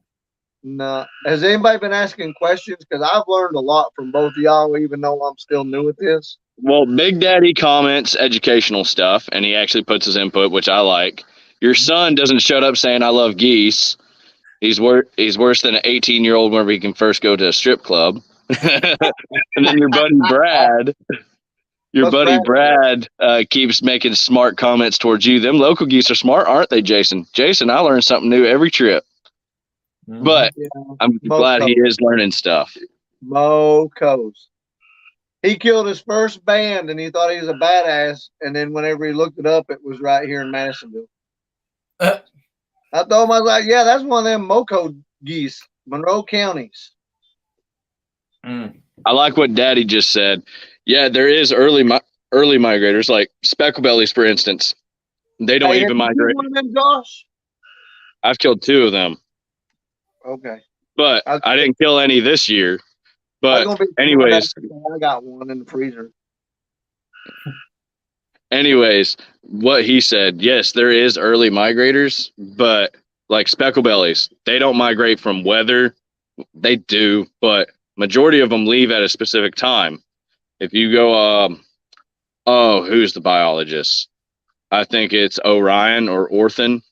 [SPEAKER 2] No. Has anybody been asking questions? Because I've learned a lot from both of y'all, even though I'm still new at this.
[SPEAKER 1] Well, Big Daddy comments educational stuff, and he actually puts his input, which I like. Your son doesn't shut up saying I love geese. He's worse than an 18-year-old whenever he can first go to a strip club. And then your buddy Brad keeps making smart comments towards you. Them local geese are smart, aren't they, Jason? Jason, I learn something new every trip.
[SPEAKER 3] Mhm.
[SPEAKER 1] But
[SPEAKER 2] Yeah,
[SPEAKER 1] I'm glad he is learning stuff.
[SPEAKER 2] Mocos. He killed his first band and he thought he was a badass. And then whenever he looked it up, it was right here in Madisonville. I told him, I was like, yeah, that's one of them Moco geese, Monroe counties.
[SPEAKER 1] I like what Daddy just said. Yeah, there is early migrators, like specklebellies, for instance. They don't even migrate.
[SPEAKER 2] One of them, Josh?
[SPEAKER 1] I've killed 2 of them.
[SPEAKER 2] Okay.
[SPEAKER 1] But I didn't kill any this year. But anyways,
[SPEAKER 2] I got one in the freezer.
[SPEAKER 1] Anyways, what he said, yes, there is early migrators, but like specklebellies, they don't migrate from weather. They do, but majority of them leave at a specific time. If you go, who's the biologist? I think it's Orion or Orthan,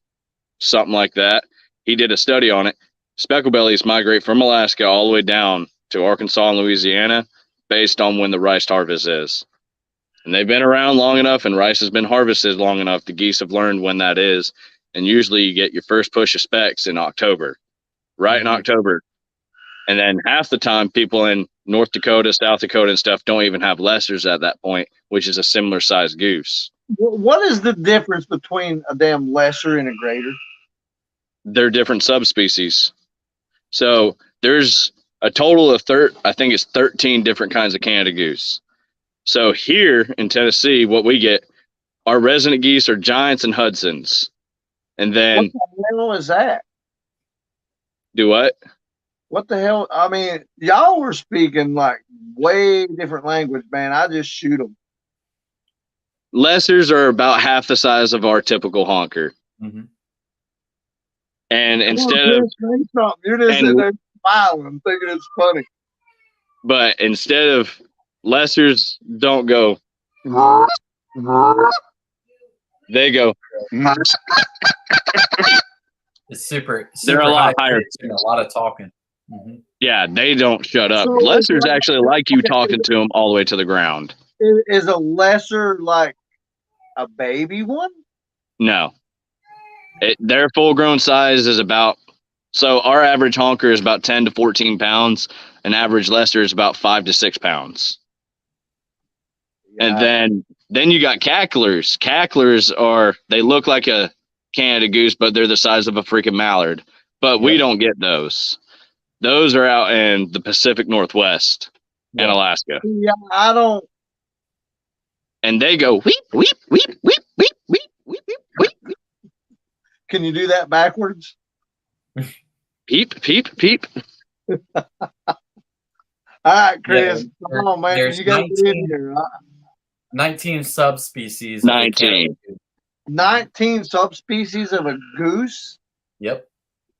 [SPEAKER 1] something like that. He did a study on it. Specklebellies migrate from Alaska all the way down to Arkansas and Louisiana based on when the rice harvest is. And they've been around long enough and rice has been harvested long enough. The geese have learned when that is. And usually you get your first push of specks in October, right in October. And then half the time people in North Dakota, South Dakota and stuff don't even have lessers at that point, which is a similar sized goose.
[SPEAKER 2] What is the difference between a damn lesser and a greater?
[SPEAKER 1] They're different subspecies. So there's a total of I think it's 13 different kinds of Canada goose. So here in Tennessee, what we get, our resident geese are Giants and Hudsons. And then
[SPEAKER 2] what the hell is that?
[SPEAKER 1] Do what?
[SPEAKER 2] What the hell? I mean, y'all were speaking like way different language, man. I just shoot them.
[SPEAKER 1] Lessers are about half the size of our typical honker.
[SPEAKER 3] Mm-hmm.
[SPEAKER 1] And instead of
[SPEAKER 2] you're just sitting there smiling, thinking it's funny.
[SPEAKER 1] But instead of lessers don't go, they go.
[SPEAKER 3] It's super
[SPEAKER 1] They're a lot higher.
[SPEAKER 3] And a lot of talking. Mm-hmm.
[SPEAKER 1] Yeah, they don't shut up.
[SPEAKER 2] So
[SPEAKER 1] Lessers actually like you talking to them all the way to the ground.
[SPEAKER 2] Is a lesser like a baby one?
[SPEAKER 1] No. Their full-grown size is about, so our average honker is about 10 to 14 pounds. An average lesser is about 5 to 6 pounds. Yeah. And then you got cacklers. Cacklers they look like a Canada goose, but they're the size of a freaking mallard. But we don't get those. Those are out in the Pacific Northwest and Alaska.
[SPEAKER 2] Yeah, I don't.
[SPEAKER 1] And they go weep, weep, weep, weep, weep, weep, weep, weep, weep.
[SPEAKER 2] Can you do that backwards?
[SPEAKER 1] Peep, peep, peep.
[SPEAKER 2] All right, Chris. Come on, man.
[SPEAKER 3] There's
[SPEAKER 2] You got to get in here.
[SPEAKER 3] 19 subspecies.
[SPEAKER 1] 19.
[SPEAKER 2] 19 subspecies of a goose?
[SPEAKER 3] Yep.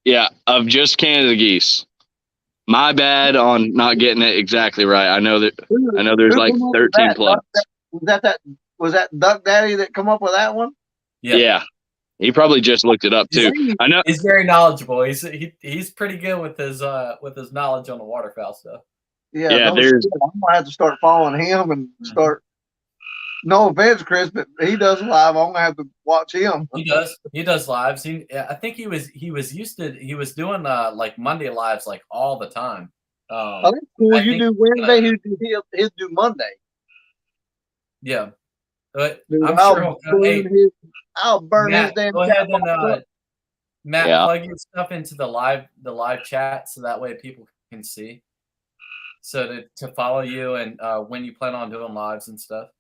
[SPEAKER 3] Yeah,
[SPEAKER 1] of just Canada geese. My bad on not getting it exactly right. I know there's like 13 plus.
[SPEAKER 2] Was that Duck Daddy that come up with that one?
[SPEAKER 1] Yeah. He probably just looked it up too. I know
[SPEAKER 3] he's very knowledgeable. He's pretty good with his knowledge on the waterfowl stuff.
[SPEAKER 2] Yeah, I'm gonna have to start following him and start. No offense, Chris, but he does live. I'm gonna have to watch him.
[SPEAKER 3] He does lives. I think he was doing like Monday lives like all the time.
[SPEAKER 2] Oh, that's cool. You do Wednesday, he'll do Monday.
[SPEAKER 3] Yeah, but I'm sure
[SPEAKER 2] I'll burn his damn.
[SPEAKER 3] Go ahead and Matt, plug your stuff into the live chat so that way people can see. So to follow you and when you plan on doing lives and stuff.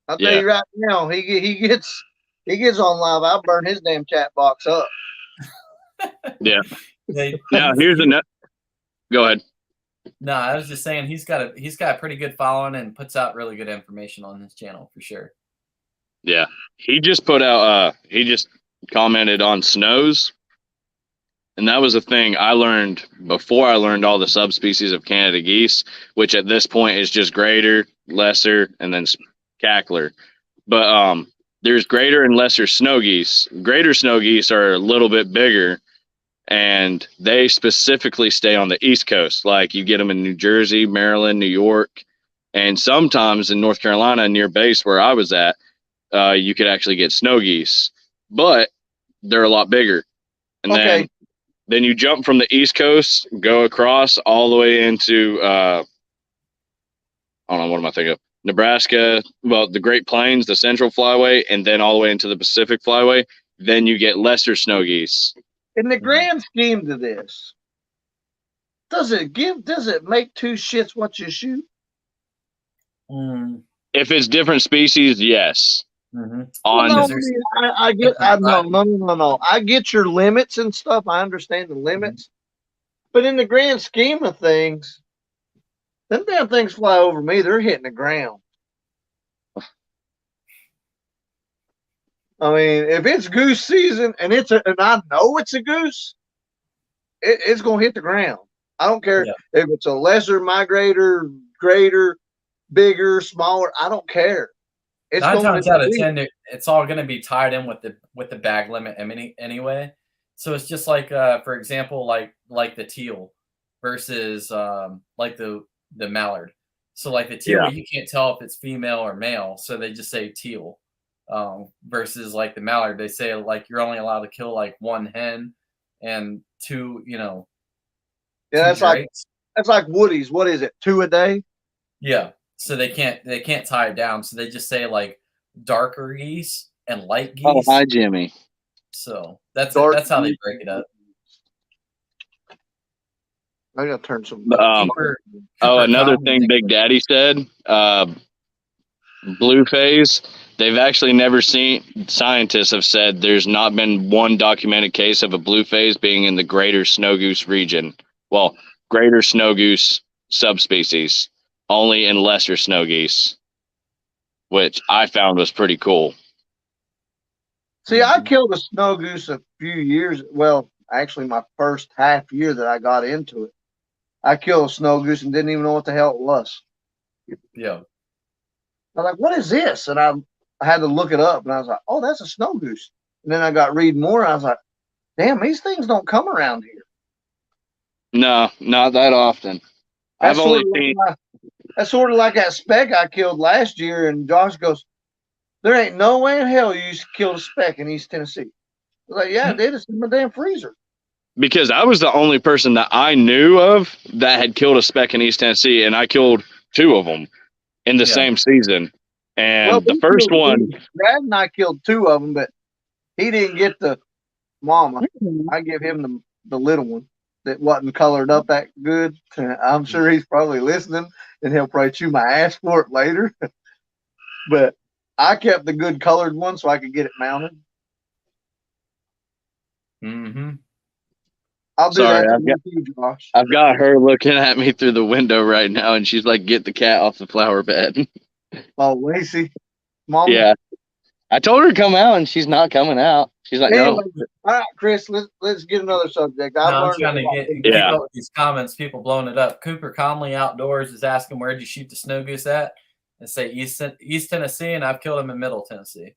[SPEAKER 2] I'll tell you right now, he gets on live. I'll burn his damn chat box up.
[SPEAKER 1] Yeah. Now here's another. Go ahead.
[SPEAKER 3] No, I was just saying he's got a pretty good following and puts out really good information on his channel for sure.
[SPEAKER 1] Yeah, he just put out. He just commented on snows, And that was a thing I learned before I learned all the subspecies of Canada geese, which at this point is just greater, lesser, and then cackler. But there's greater and lesser snow geese. Greater snow geese are a little bit bigger, and they specifically stay on the East Coast. Like you get them in New Jersey, Maryland, New York, and sometimes in North Carolina near base where I was at, you could actually get snow geese, but they're a lot bigger. And then you jump from the East Coast, go across all the way into, I don't know, what am I thinking of? Nebraska, well, the Great Plains, the Central Flyway, and then all the way into the Pacific Flyway. Then you get lesser snow geese.
[SPEAKER 2] In the grand scheme to this, does it make two shits what you shoot?
[SPEAKER 1] If it's different species, yes.
[SPEAKER 2] No, I get. No. I get your limits and stuff. I understand the limits, but in the grand scheme of things, them damn things fly over me. They're hitting the ground. I mean, if it's goose season and and I know it's a goose, it's gonna hit the ground. I don't care if it's a lesser migrator, greater, bigger, smaller. I don't care.
[SPEAKER 3] It's 9 times out of 10, it's all going to be tied in with the bag limit anyway. So it's just like, for example, like the teal versus like the mallard. So like the teal, you can't tell if it's female or male, so they just say teal. Versus like the mallard, they say like you're only allowed to kill like 1 hen and 2,
[SPEAKER 2] Yeah, that's like woodies. What is it? 2 a day?
[SPEAKER 3] Yeah. So they can't tie it down. So they just say like darker geese and light geese.
[SPEAKER 1] Oh, hi, Jimmy.
[SPEAKER 3] So that's how they break it up.
[SPEAKER 2] I gotta turn some.
[SPEAKER 1] Another thing Big Daddy said, blue phase. They've actually never seen. Scientists have said there's not been one documented case of a blue phase being in the greater snow goose region. Well, greater snow goose subspecies. Only in lesser snow geese, which I found was pretty cool.
[SPEAKER 2] See, I killed a snow goose a few years. Well, actually, my first half year that I got into it, I killed a snow goose and didn't even know what the hell it was.
[SPEAKER 3] Yeah.
[SPEAKER 2] I was like, "What is this?" And I had to look it up, and I was like, "Oh, that's a snow goose." And then I got reading more, and I was like, "Damn, these things don't come around here."
[SPEAKER 1] No, not that often. I've only seen.
[SPEAKER 2] That's sort of like that speck I killed last year, and Josh goes, "There ain't no way in hell you killed a speck in East Tennessee." I was like, "Yeah, I did. It's in my damn freezer."
[SPEAKER 1] Because I was the only person that I knew of that had killed a speck in East Tennessee, and I killed 2 of them in the same season. And the first one,
[SPEAKER 2] Brad and I killed 2 of them, but he didn't get the mama. I give him the little one that wasn't colored up that good. I'm sure he's probably listening, and he'll probably chew my ass for it later. But I kept the good colored one so I could get it mounted.
[SPEAKER 3] Mm-hmm.
[SPEAKER 2] I'll do that to you, Josh.
[SPEAKER 1] I've got her looking at me through the window right now, and she's like, "Get the cat off the flower bed."
[SPEAKER 2] Oh, Lacey, Mama.
[SPEAKER 1] Yeah, I told her to come out, and she's not coming out. She's like, "No."
[SPEAKER 2] All right, Chris, let's get another subject.
[SPEAKER 3] I'm trying to get up with these comments, people blowing it up. Cooper Conley Outdoors is asking, where'd you shoot the snow goose at? And say East Tennessee, and I've killed them in Middle Tennessee.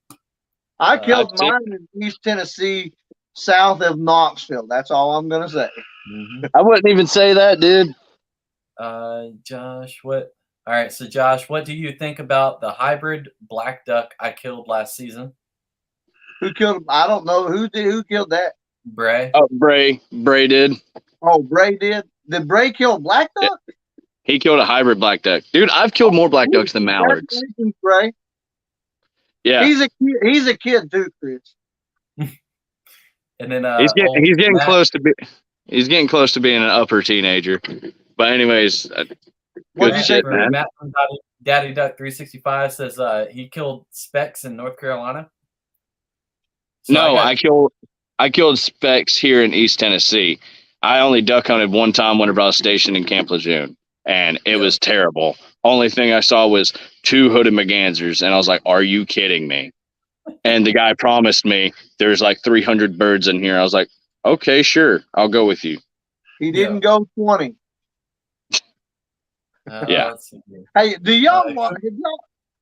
[SPEAKER 2] I killed mine in East Tennessee, south of Knoxville. That's all I'm gonna say.
[SPEAKER 3] Mm-hmm.
[SPEAKER 1] I wouldn't even say that, dude.
[SPEAKER 3] Josh, what? All right, so Josh, what do you think about the hybrid black duck I killed last season?
[SPEAKER 2] Who killed him? I don't know. Who killed that?
[SPEAKER 3] Bray.
[SPEAKER 1] Oh, Bray did.
[SPEAKER 2] Oh, Bray did. Did Bray kill black duck?
[SPEAKER 1] He killed a hybrid black duck. Dude, I've killed more black ducks than mallards.
[SPEAKER 2] Bray.
[SPEAKER 1] Yeah.
[SPEAKER 2] He's a kid too, Chris.
[SPEAKER 3] And then
[SPEAKER 1] he's getting close to being an upper teenager. But anyways,
[SPEAKER 2] what did you say, man?
[SPEAKER 3] Matt from Daddy Duck 365 says he killed specks in North Carolina. So
[SPEAKER 1] no, I killed specks here in East Tennessee. I only duck hunted one time whenever I was stationed in Camp Lejeune, and it was terrible. Only thing I saw was 2 hooded mergansers, and I was like, "Are you kidding me?" And the guy promised me there's like 300 birds in here. I was like, Okay, sure. I'll go with you.
[SPEAKER 2] He didn't go 20.
[SPEAKER 1] Yeah.
[SPEAKER 3] Let's see.
[SPEAKER 2] Hey, do y'all watch?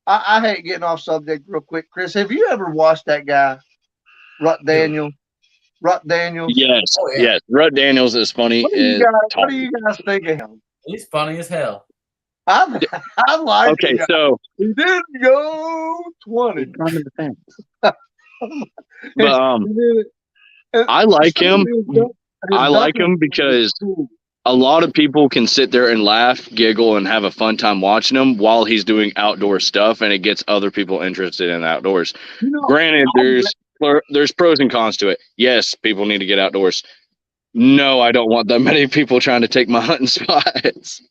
[SPEAKER 2] I hate getting off subject real quick, Chris. Have you ever watched that guy, Rut Daniels? Rut Daniels.
[SPEAKER 1] Yes.
[SPEAKER 3] Oh, yeah.
[SPEAKER 1] Yes. Rudd Daniels is funny.
[SPEAKER 2] What do you guys think of him?
[SPEAKER 3] He's funny as hell.
[SPEAKER 2] I like.
[SPEAKER 1] Okay, so
[SPEAKER 2] he didn't go 20.
[SPEAKER 1] But I like him. I like him because a lot of people can sit there and laugh, giggle, and have a fun time watching him while he's doing outdoor stuff, and it gets other people interested in outdoors. Granted, there's pros and cons to it. Yes, people need to get outdoors. No, I don't want that many people trying to take my hunting spots.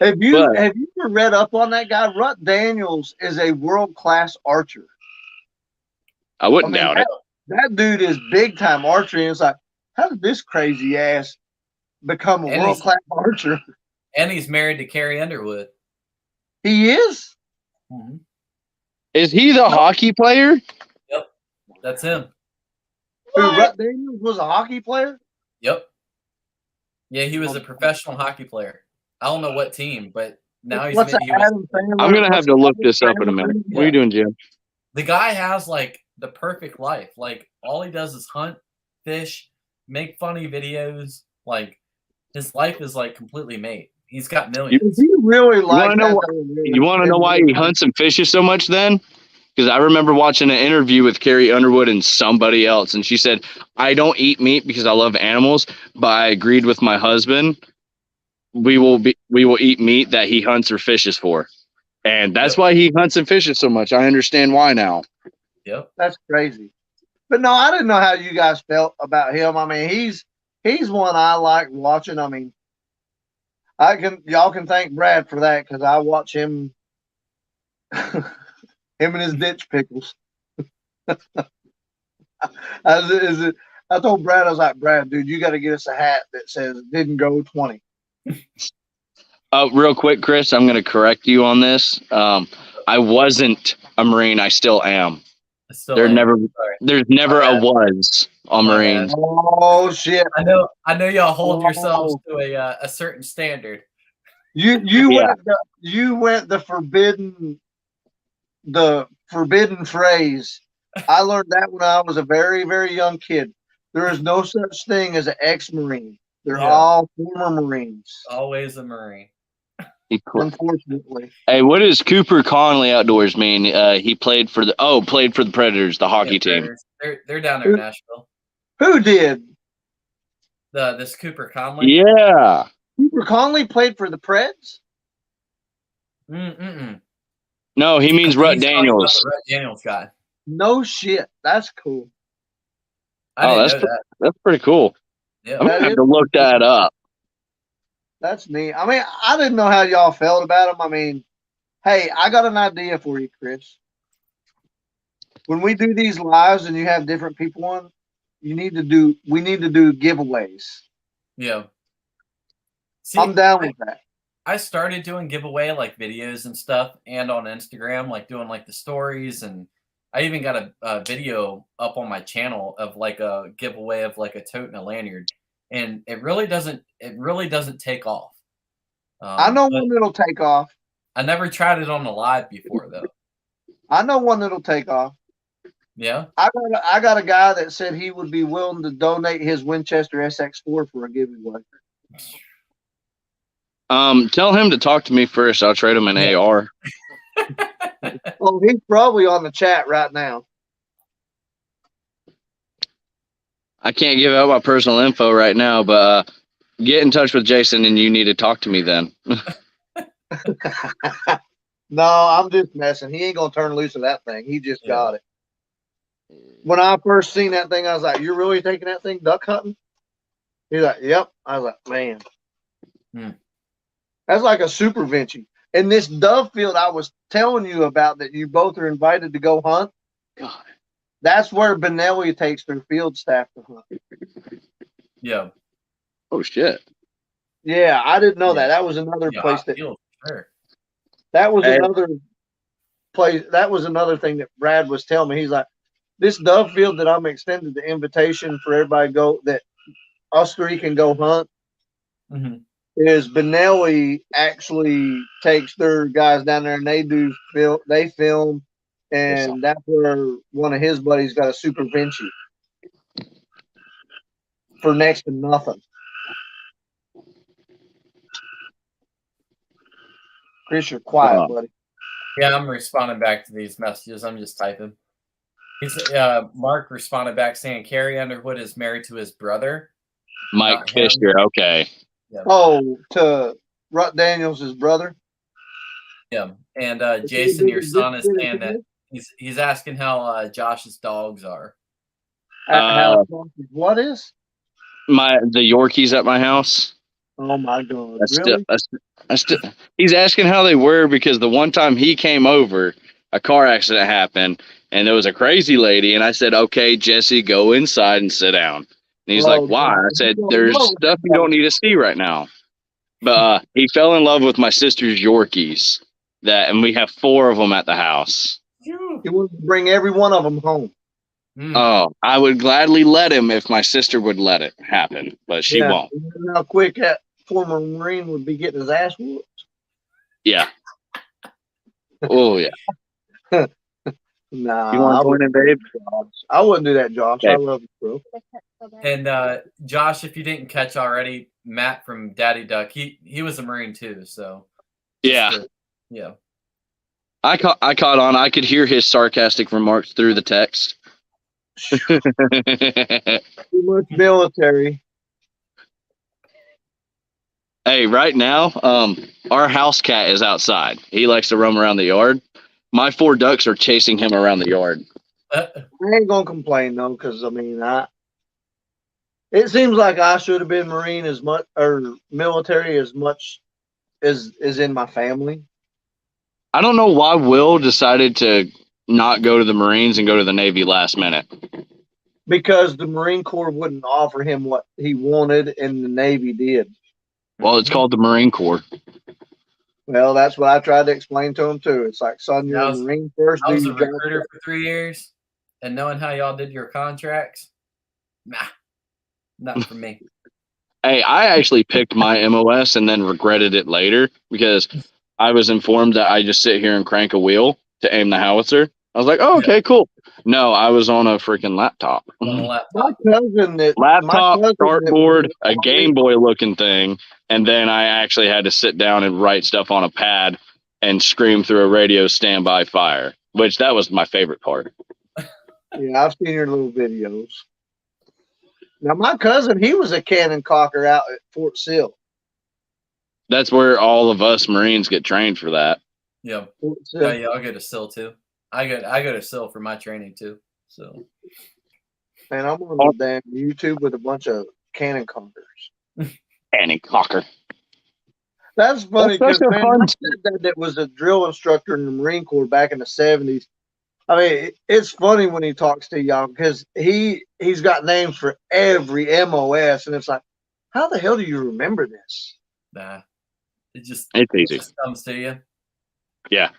[SPEAKER 2] Have you ever read up on that guy? Rut Daniels is a world-class archer.
[SPEAKER 1] I wouldn't doubt it.
[SPEAKER 2] That dude is big-time archery. And it's like, how did this crazy ass become a world-class archer?
[SPEAKER 3] And he's married to Carrie Underwood.
[SPEAKER 2] He is?
[SPEAKER 3] Mm-hmm.
[SPEAKER 1] Is he the hockey player?
[SPEAKER 3] Yep, that's him.
[SPEAKER 2] Who, Rut Daniels was a hockey player?
[SPEAKER 3] Yep. Yeah, he was a professional hockey player. I don't know what team, but now he's.
[SPEAKER 1] I'm gonna have to look this up in a minute. What are you doing, Jim?
[SPEAKER 3] The guy has like the perfect life. Like all he does is hunt, fish, make funny videos. Like his life is like completely made. He's got millions.
[SPEAKER 2] He really like.
[SPEAKER 1] You want to know why he hunts and fishes so much? Then, because I remember watching an interview with Carrie Underwood and somebody else, and she said, "I don't eat meat because I love animals, but I agreed with my husband. We will eat meat that he hunts or fishes for." And that's why he hunts and fishes so much. I understand why now.
[SPEAKER 3] Yep.
[SPEAKER 2] That's crazy. But no, I didn't know how you guys felt about him. I mean, he's one I like watching. I mean, y'all can thank Brad for that because I watch him him and his ditch pickles. I told Brad, I was like, Brad, dude, you got to get us a hat that says didn't go 20.
[SPEAKER 1] Real quick, Chris, I'm going to correct you on this. I wasn't a Marine. I still am. There's never a was a Marine.
[SPEAKER 2] Oh shit!
[SPEAKER 3] I know y'all hold yourselves to a certain standard.
[SPEAKER 2] You went the forbidden phrase. I learned that when I was a very, very young kid. There is no such thing as an ex-Marine. They're all former Marines.
[SPEAKER 3] Always a Marine.
[SPEAKER 2] Unfortunately.
[SPEAKER 1] Hey, what does Cooper Conley outdoors mean? He played for the Predators, the hockey team.
[SPEAKER 3] They're down there in Nashville.
[SPEAKER 2] Who did?
[SPEAKER 3] This Cooper Conley.
[SPEAKER 1] Yeah.
[SPEAKER 2] Cooper Conley played for the Preds?
[SPEAKER 1] No, he means Rut Daniels.
[SPEAKER 3] The Rut Daniels guy.
[SPEAKER 2] No shit. That's cool.
[SPEAKER 1] That's pretty cool.
[SPEAKER 3] Yeah.
[SPEAKER 1] I'm gonna have to look that up.
[SPEAKER 2] That's neat. I mean, I didn't know how y'all felt about him. I mean, hey, I got an idea for you, Chris. When we do these lives and you have different people on, we need to do giveaways.
[SPEAKER 3] Yeah. See,
[SPEAKER 2] I'm down with that.
[SPEAKER 3] I started doing giveaway like videos and stuff and on Instagram, like doing like the stories, and I even got a video up on my channel of like a giveaway of like a tote and a lanyard. And it really doesn't take off.
[SPEAKER 2] I know one that'll take off.
[SPEAKER 3] I never tried it on the live before though.
[SPEAKER 2] I know one that'll take off.
[SPEAKER 3] Yeah.
[SPEAKER 2] I got a guy that said he would be willing to donate his Winchester SX4 for a giveaway.
[SPEAKER 1] Tell him to talk to me first. I'll trade him an AR.
[SPEAKER 2] Well, he's probably on the chat right now.
[SPEAKER 1] I can't give out my personal info right now, but get in touch with Jason and you need to talk to me then.
[SPEAKER 2] No, I'm just messing. He ain't going to turn loose of that thing. He just got it. When I first seen that thing, I was like, you're really taking that thing duck hunting? He's like, yep. I was like, man. That's like a super Vinci. And this dove field I was telling you about that you both are invited to go hunt. God. That's where Benelli takes their field staff to hunt.
[SPEAKER 3] Yeah.
[SPEAKER 1] Oh shit.
[SPEAKER 2] Yeah, I didn't know that. That was another place that.
[SPEAKER 3] Sure.
[SPEAKER 2] That was another place. That was another thing that Brad was telling me. He's like, this dove field that I'm extended the invitation for everybody to go. That us three can go hunt is Benelli actually takes their guys down there and they film, and that's where one of his buddies got a Super Vinci for next to nothing. Chris, you're quiet, buddy.
[SPEAKER 3] Yeah, I'm responding back to these messages. I'm just typing. Mark responded back saying Carrie Underwood is married to his brother.
[SPEAKER 1] Mike Fisher, okay.
[SPEAKER 3] Yeah.
[SPEAKER 2] Oh, to Rutt Daniels' brother?
[SPEAKER 3] Yeah. And Jason, your son, is saying that he's asking how Josh's dogs are.
[SPEAKER 2] What is?
[SPEAKER 1] The Yorkies at my house.
[SPEAKER 2] Oh my God!
[SPEAKER 1] Really? He's asking how they were because the one time he came over, a car accident happened, and there was a crazy lady, and I said, "Okay, Jesse, go inside and sit down." And he's like, "Why?" I said, "There's stuff you don't need to see right now." But he fell in love with my sister's Yorkies, and we have 4 of them at the house.
[SPEAKER 2] He wants to bring every one of them home.
[SPEAKER 1] Oh, I would gladly let him if my sister would let it happen, but she won't.
[SPEAKER 2] You know how quick that former Marine would be getting his ass whooped?
[SPEAKER 1] Yeah. Oh, yeah.
[SPEAKER 2] Nah.
[SPEAKER 1] You want to join in, babe?
[SPEAKER 2] I wouldn't do that, Josh. Okay. I love you, bro.
[SPEAKER 3] And Josh, if you didn't catch already, Matt from Daddy Duck, he was a Marine too, so.
[SPEAKER 1] Yeah.
[SPEAKER 3] Yeah.
[SPEAKER 1] I caught on. I could hear his sarcastic remarks through the text.
[SPEAKER 2] Too much military.
[SPEAKER 1] Hey, right now, our house cat is outside. He likes to roam around the yard. My 4 ducks are chasing him around the yard.
[SPEAKER 2] I ain't gonna complain though, because I mean, it seems like I should have been Marine as much or military as much as is in my family.
[SPEAKER 1] I don't know why Will decided to not go to the Marines and go to the Navy last minute.
[SPEAKER 2] Because the Marine Corps wouldn't offer him what he wanted, and the Navy did.
[SPEAKER 1] Well, it's called the Marine Corps.
[SPEAKER 2] Well, that's what I tried to explain to him too. It's like, son, you're a Marine first.
[SPEAKER 3] I was a recruiter for 3 years, and knowing how y'all did your contracts, nah, not for me.
[SPEAKER 1] Hey, I actually picked my MOS and then regretted it later because I was informed that I just sit here and crank a wheel to aim the howitzer. I was like, oh, okay, cool. No, I was on a freaking laptop.
[SPEAKER 3] On a laptop.
[SPEAKER 2] My cousin
[SPEAKER 1] dartboard, a Game Boy looking thing, and then I actually had to sit down and write stuff on a pad and scream through a radio standby fire, which that was my favorite part.
[SPEAKER 2] Yeah, I've seen your little videos. Now, my cousin, he was a cannon cocker out at Fort Sill.
[SPEAKER 1] That's where all of us Marines get trained for that.
[SPEAKER 3] Yeah. Yeah, I'll go to SIL too. I go to SIL for my training too. So,
[SPEAKER 2] man, I'm on the damn YouTube with a bunch of cannon cockers.
[SPEAKER 1] Cannon cocker.
[SPEAKER 2] That's funny because my dad was a drill instructor in the Marine Corps back in the 70s. I mean, it's funny when he talks to y'all because he's got names for every MOS, and it's like, how the hell do you remember this?
[SPEAKER 3] Nah, it's easy.
[SPEAKER 1] It
[SPEAKER 3] just comes to you.
[SPEAKER 1] Yeah.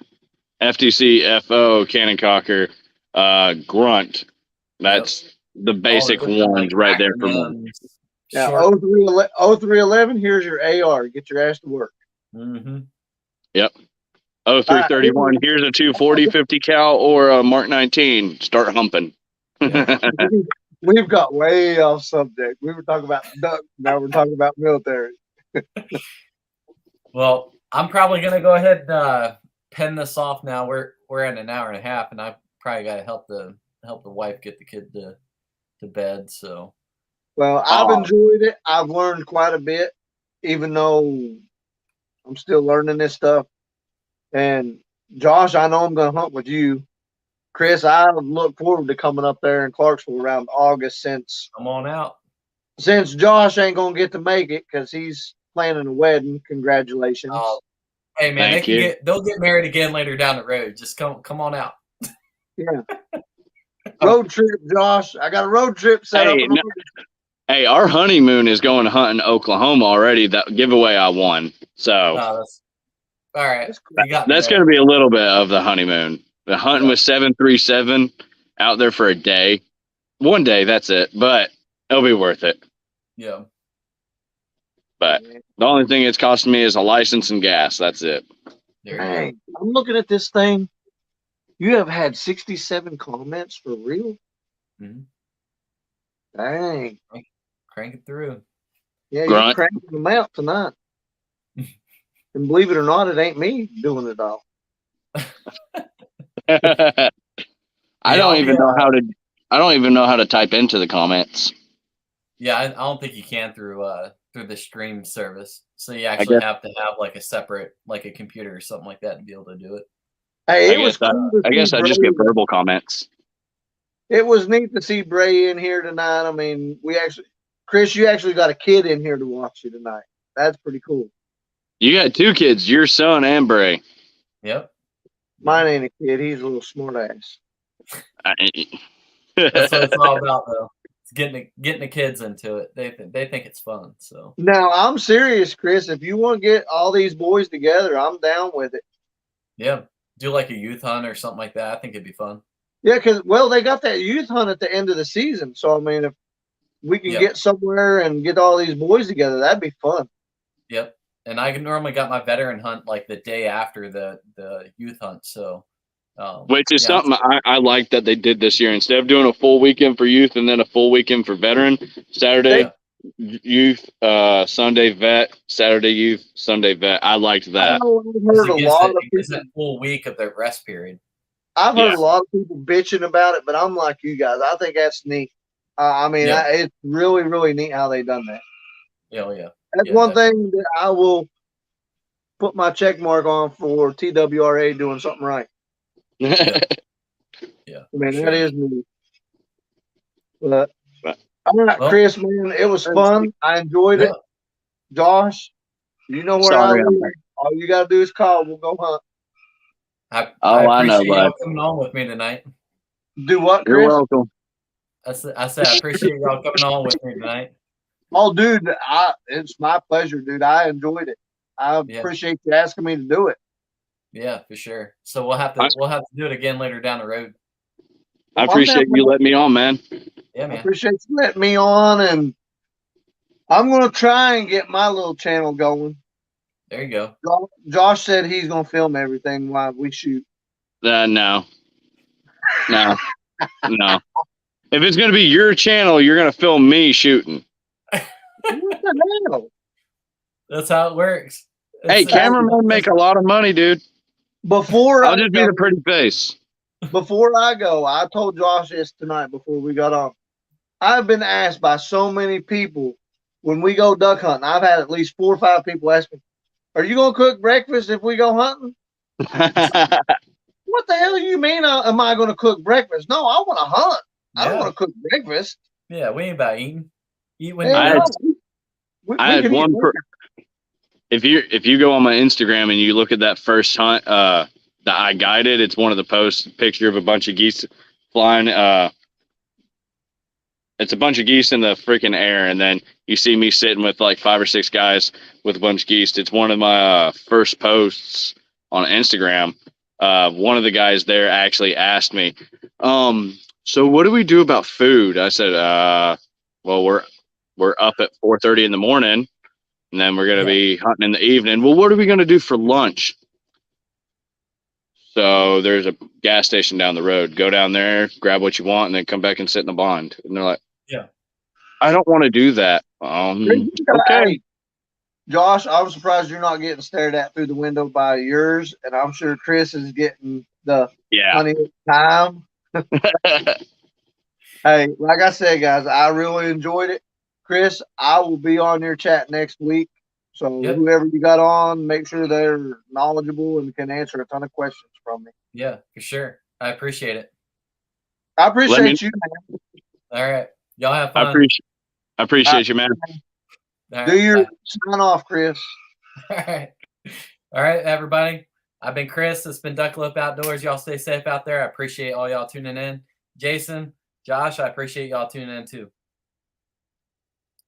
[SPEAKER 1] FTC, FO, Cannon Cocker, Grunt. That's the basic ones right there for me.
[SPEAKER 2] Yeah, 0311, here's your AR. Get your ass to work.
[SPEAKER 3] Mm-hmm.
[SPEAKER 1] Yep. 0331, here's a 240, 50 cal, or a Mark 19. Start humping.
[SPEAKER 2] We've got way off subject. We were talking about ducks. Now we're talking about military.
[SPEAKER 3] Well, I'm probably going to go ahead and pen this off now. We're at an hour and a half, and I probably got to help the wife get the kid to bed. So,
[SPEAKER 2] well, I've enjoyed it. I've learned quite a bit, even though I'm still learning this stuff. And Josh, I know I'm going to hunt with you. Chris, I look forward to coming up there in Clarksville around August
[SPEAKER 3] come on out.
[SPEAKER 2] Since Josh ain't going to get to make it because he's planning a wedding. Congratulations.
[SPEAKER 3] Hey, man, they'll get married again later down the road. Just come on out.
[SPEAKER 2] Yeah. Road trip, Josh. I got a road trip set up.
[SPEAKER 1] Hey, our honeymoon is going hunting Oklahoma already. That giveaway I won. So
[SPEAKER 3] all right.
[SPEAKER 1] That's going to be a little bit of the honeymoon. The hunting with 737 out there for a day. One day, that's it. But it'll be worth it.
[SPEAKER 3] Yeah.
[SPEAKER 1] But the only thing it's costing me is a license and gas. That's it.
[SPEAKER 2] Dang, I'm looking at this thing. You have had 67 comments for real?
[SPEAKER 3] Mm-hmm.
[SPEAKER 2] Dang.
[SPEAKER 3] Crank it through.
[SPEAKER 2] Yeah, you're cranking them out tonight. And believe it or not, it ain't me doing it all.
[SPEAKER 1] I don't even know how to type into the comments.
[SPEAKER 3] Yeah, I don't think you can through the stream service. So you actually have to have like a separate, like a computer or something like that to be able to do it.
[SPEAKER 2] Hey,
[SPEAKER 1] I guess I just get verbal comments.
[SPEAKER 2] It was neat to see Bray in here tonight. I mean, Chris, you actually got a kid in here to watch you tonight. That's pretty cool. You
[SPEAKER 1] got 2 kids, your son and Bray.
[SPEAKER 3] Yep.
[SPEAKER 2] Mine ain't a kid. He's a little smart ass.
[SPEAKER 3] That's what it's all about, though. It's getting the kids into it. They think it's fun. So
[SPEAKER 2] now I'm serious, Chris. If you want to get all these boys together, I'm down with it.
[SPEAKER 3] Yeah, do like a youth hunt or something like that. I think it'd be fun.
[SPEAKER 2] Yeah, because they got that youth hunt at the end of the season. So I mean, if we can get somewhere and get all these boys together, that'd be fun.
[SPEAKER 3] Yep. And I normally got my veteran hunt like the day after the youth hunt. So,
[SPEAKER 1] which is something I like that they did this year. Instead of doing a full weekend for youth and then a full weekend for veteran, Saturday youth, Sunday vet, Saturday youth, Sunday vet. I liked that.
[SPEAKER 2] I've heard a lot of people.
[SPEAKER 3] That full week of their rest period.
[SPEAKER 2] I've heard a lot of people bitching about it, but I'm like you guys. I think that's neat. I mean, it's really, really neat how they done that.
[SPEAKER 3] Yeah.
[SPEAKER 2] That's one thing that I will put my check mark on for TWRA doing something right.
[SPEAKER 3] Yeah.
[SPEAKER 2] I mean, that is neat. But all right, Chris, man, it was fun. I enjoyed it. Josh, you know where I live. All you got to do is call. We'll go hunt.
[SPEAKER 3] I appreciate y'all coming on with me tonight.
[SPEAKER 2] Do what, Chris?
[SPEAKER 1] You're welcome.
[SPEAKER 3] I said I appreciate y'all coming on with me tonight.
[SPEAKER 2] Oh, dude, it's my pleasure, dude. I enjoyed it. I appreciate you asking me to do it.
[SPEAKER 3] Yeah, for sure. So we'll have to do it again later down the road.
[SPEAKER 1] I appreciate you letting me on, man.
[SPEAKER 3] Yeah, man.
[SPEAKER 2] I appreciate you letting me on, and I'm gonna try and get my little channel going.
[SPEAKER 3] There you go.
[SPEAKER 2] Josh said he's gonna film everything while we shoot.
[SPEAKER 1] No. If it's gonna be your channel, you're gonna film me shooting.
[SPEAKER 2] What the hell?
[SPEAKER 3] That's how it works.
[SPEAKER 1] Hey, cameramen make a lot of money, dude.
[SPEAKER 2] I'll
[SPEAKER 1] just be the pretty face.
[SPEAKER 2] Before I go, I told Josh this tonight before we got on. I've been asked by so many people when we go duck hunting. I've had at least 4 or 5 people ask me, "Are you gonna cook breakfast if we go hunting?" What the hell do you mean? Am I gonna cook breakfast? No, I want to hunt. I don't want to cook breakfast.
[SPEAKER 3] Yeah, we ain't about eating. Eat when
[SPEAKER 1] I had one. If you go on my Instagram and you look at that first hunt that I guided, it's one of the posts, picture of a bunch of geese flying. It's a bunch of geese in the freaking air, and then you see me sitting with like 5 or 6 guys with a bunch of geese. It's one of my first posts on Instagram. One of the guys there actually asked me, "So what do we do about food?" I said, "Well, we're up at 4:30 in the morning, and then we're gonna be hunting in the evening. Well, what are we gonna do for lunch?" So there's a gas station down the road. Go down there, grab what you want, and then come back and sit in the blind. And they're like, I don't want to do that. Okay.
[SPEAKER 2] Josh, I was surprised you're not getting stared at through the window by yours, and I'm sure Chris is getting the honey time. Hey, like I said, guys, I really enjoyed it. Chris, I will be on your chat next week. So whoever you got on, make sure they're knowledgeable and can answer a ton of questions from me.
[SPEAKER 3] Yeah, for sure. I appreciate it.
[SPEAKER 2] I appreciate you, man.
[SPEAKER 3] All right. Y'all have fun.
[SPEAKER 1] I appreciate you, man.
[SPEAKER 3] Right,
[SPEAKER 2] do your sign off, Chris.
[SPEAKER 3] All right, everybody. I've been Chris. It's been Duck Lip Outdoors. Y'all stay safe out there. I appreciate all y'all tuning in. Jason, Josh, I appreciate y'all tuning in too.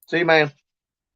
[SPEAKER 2] See you, man.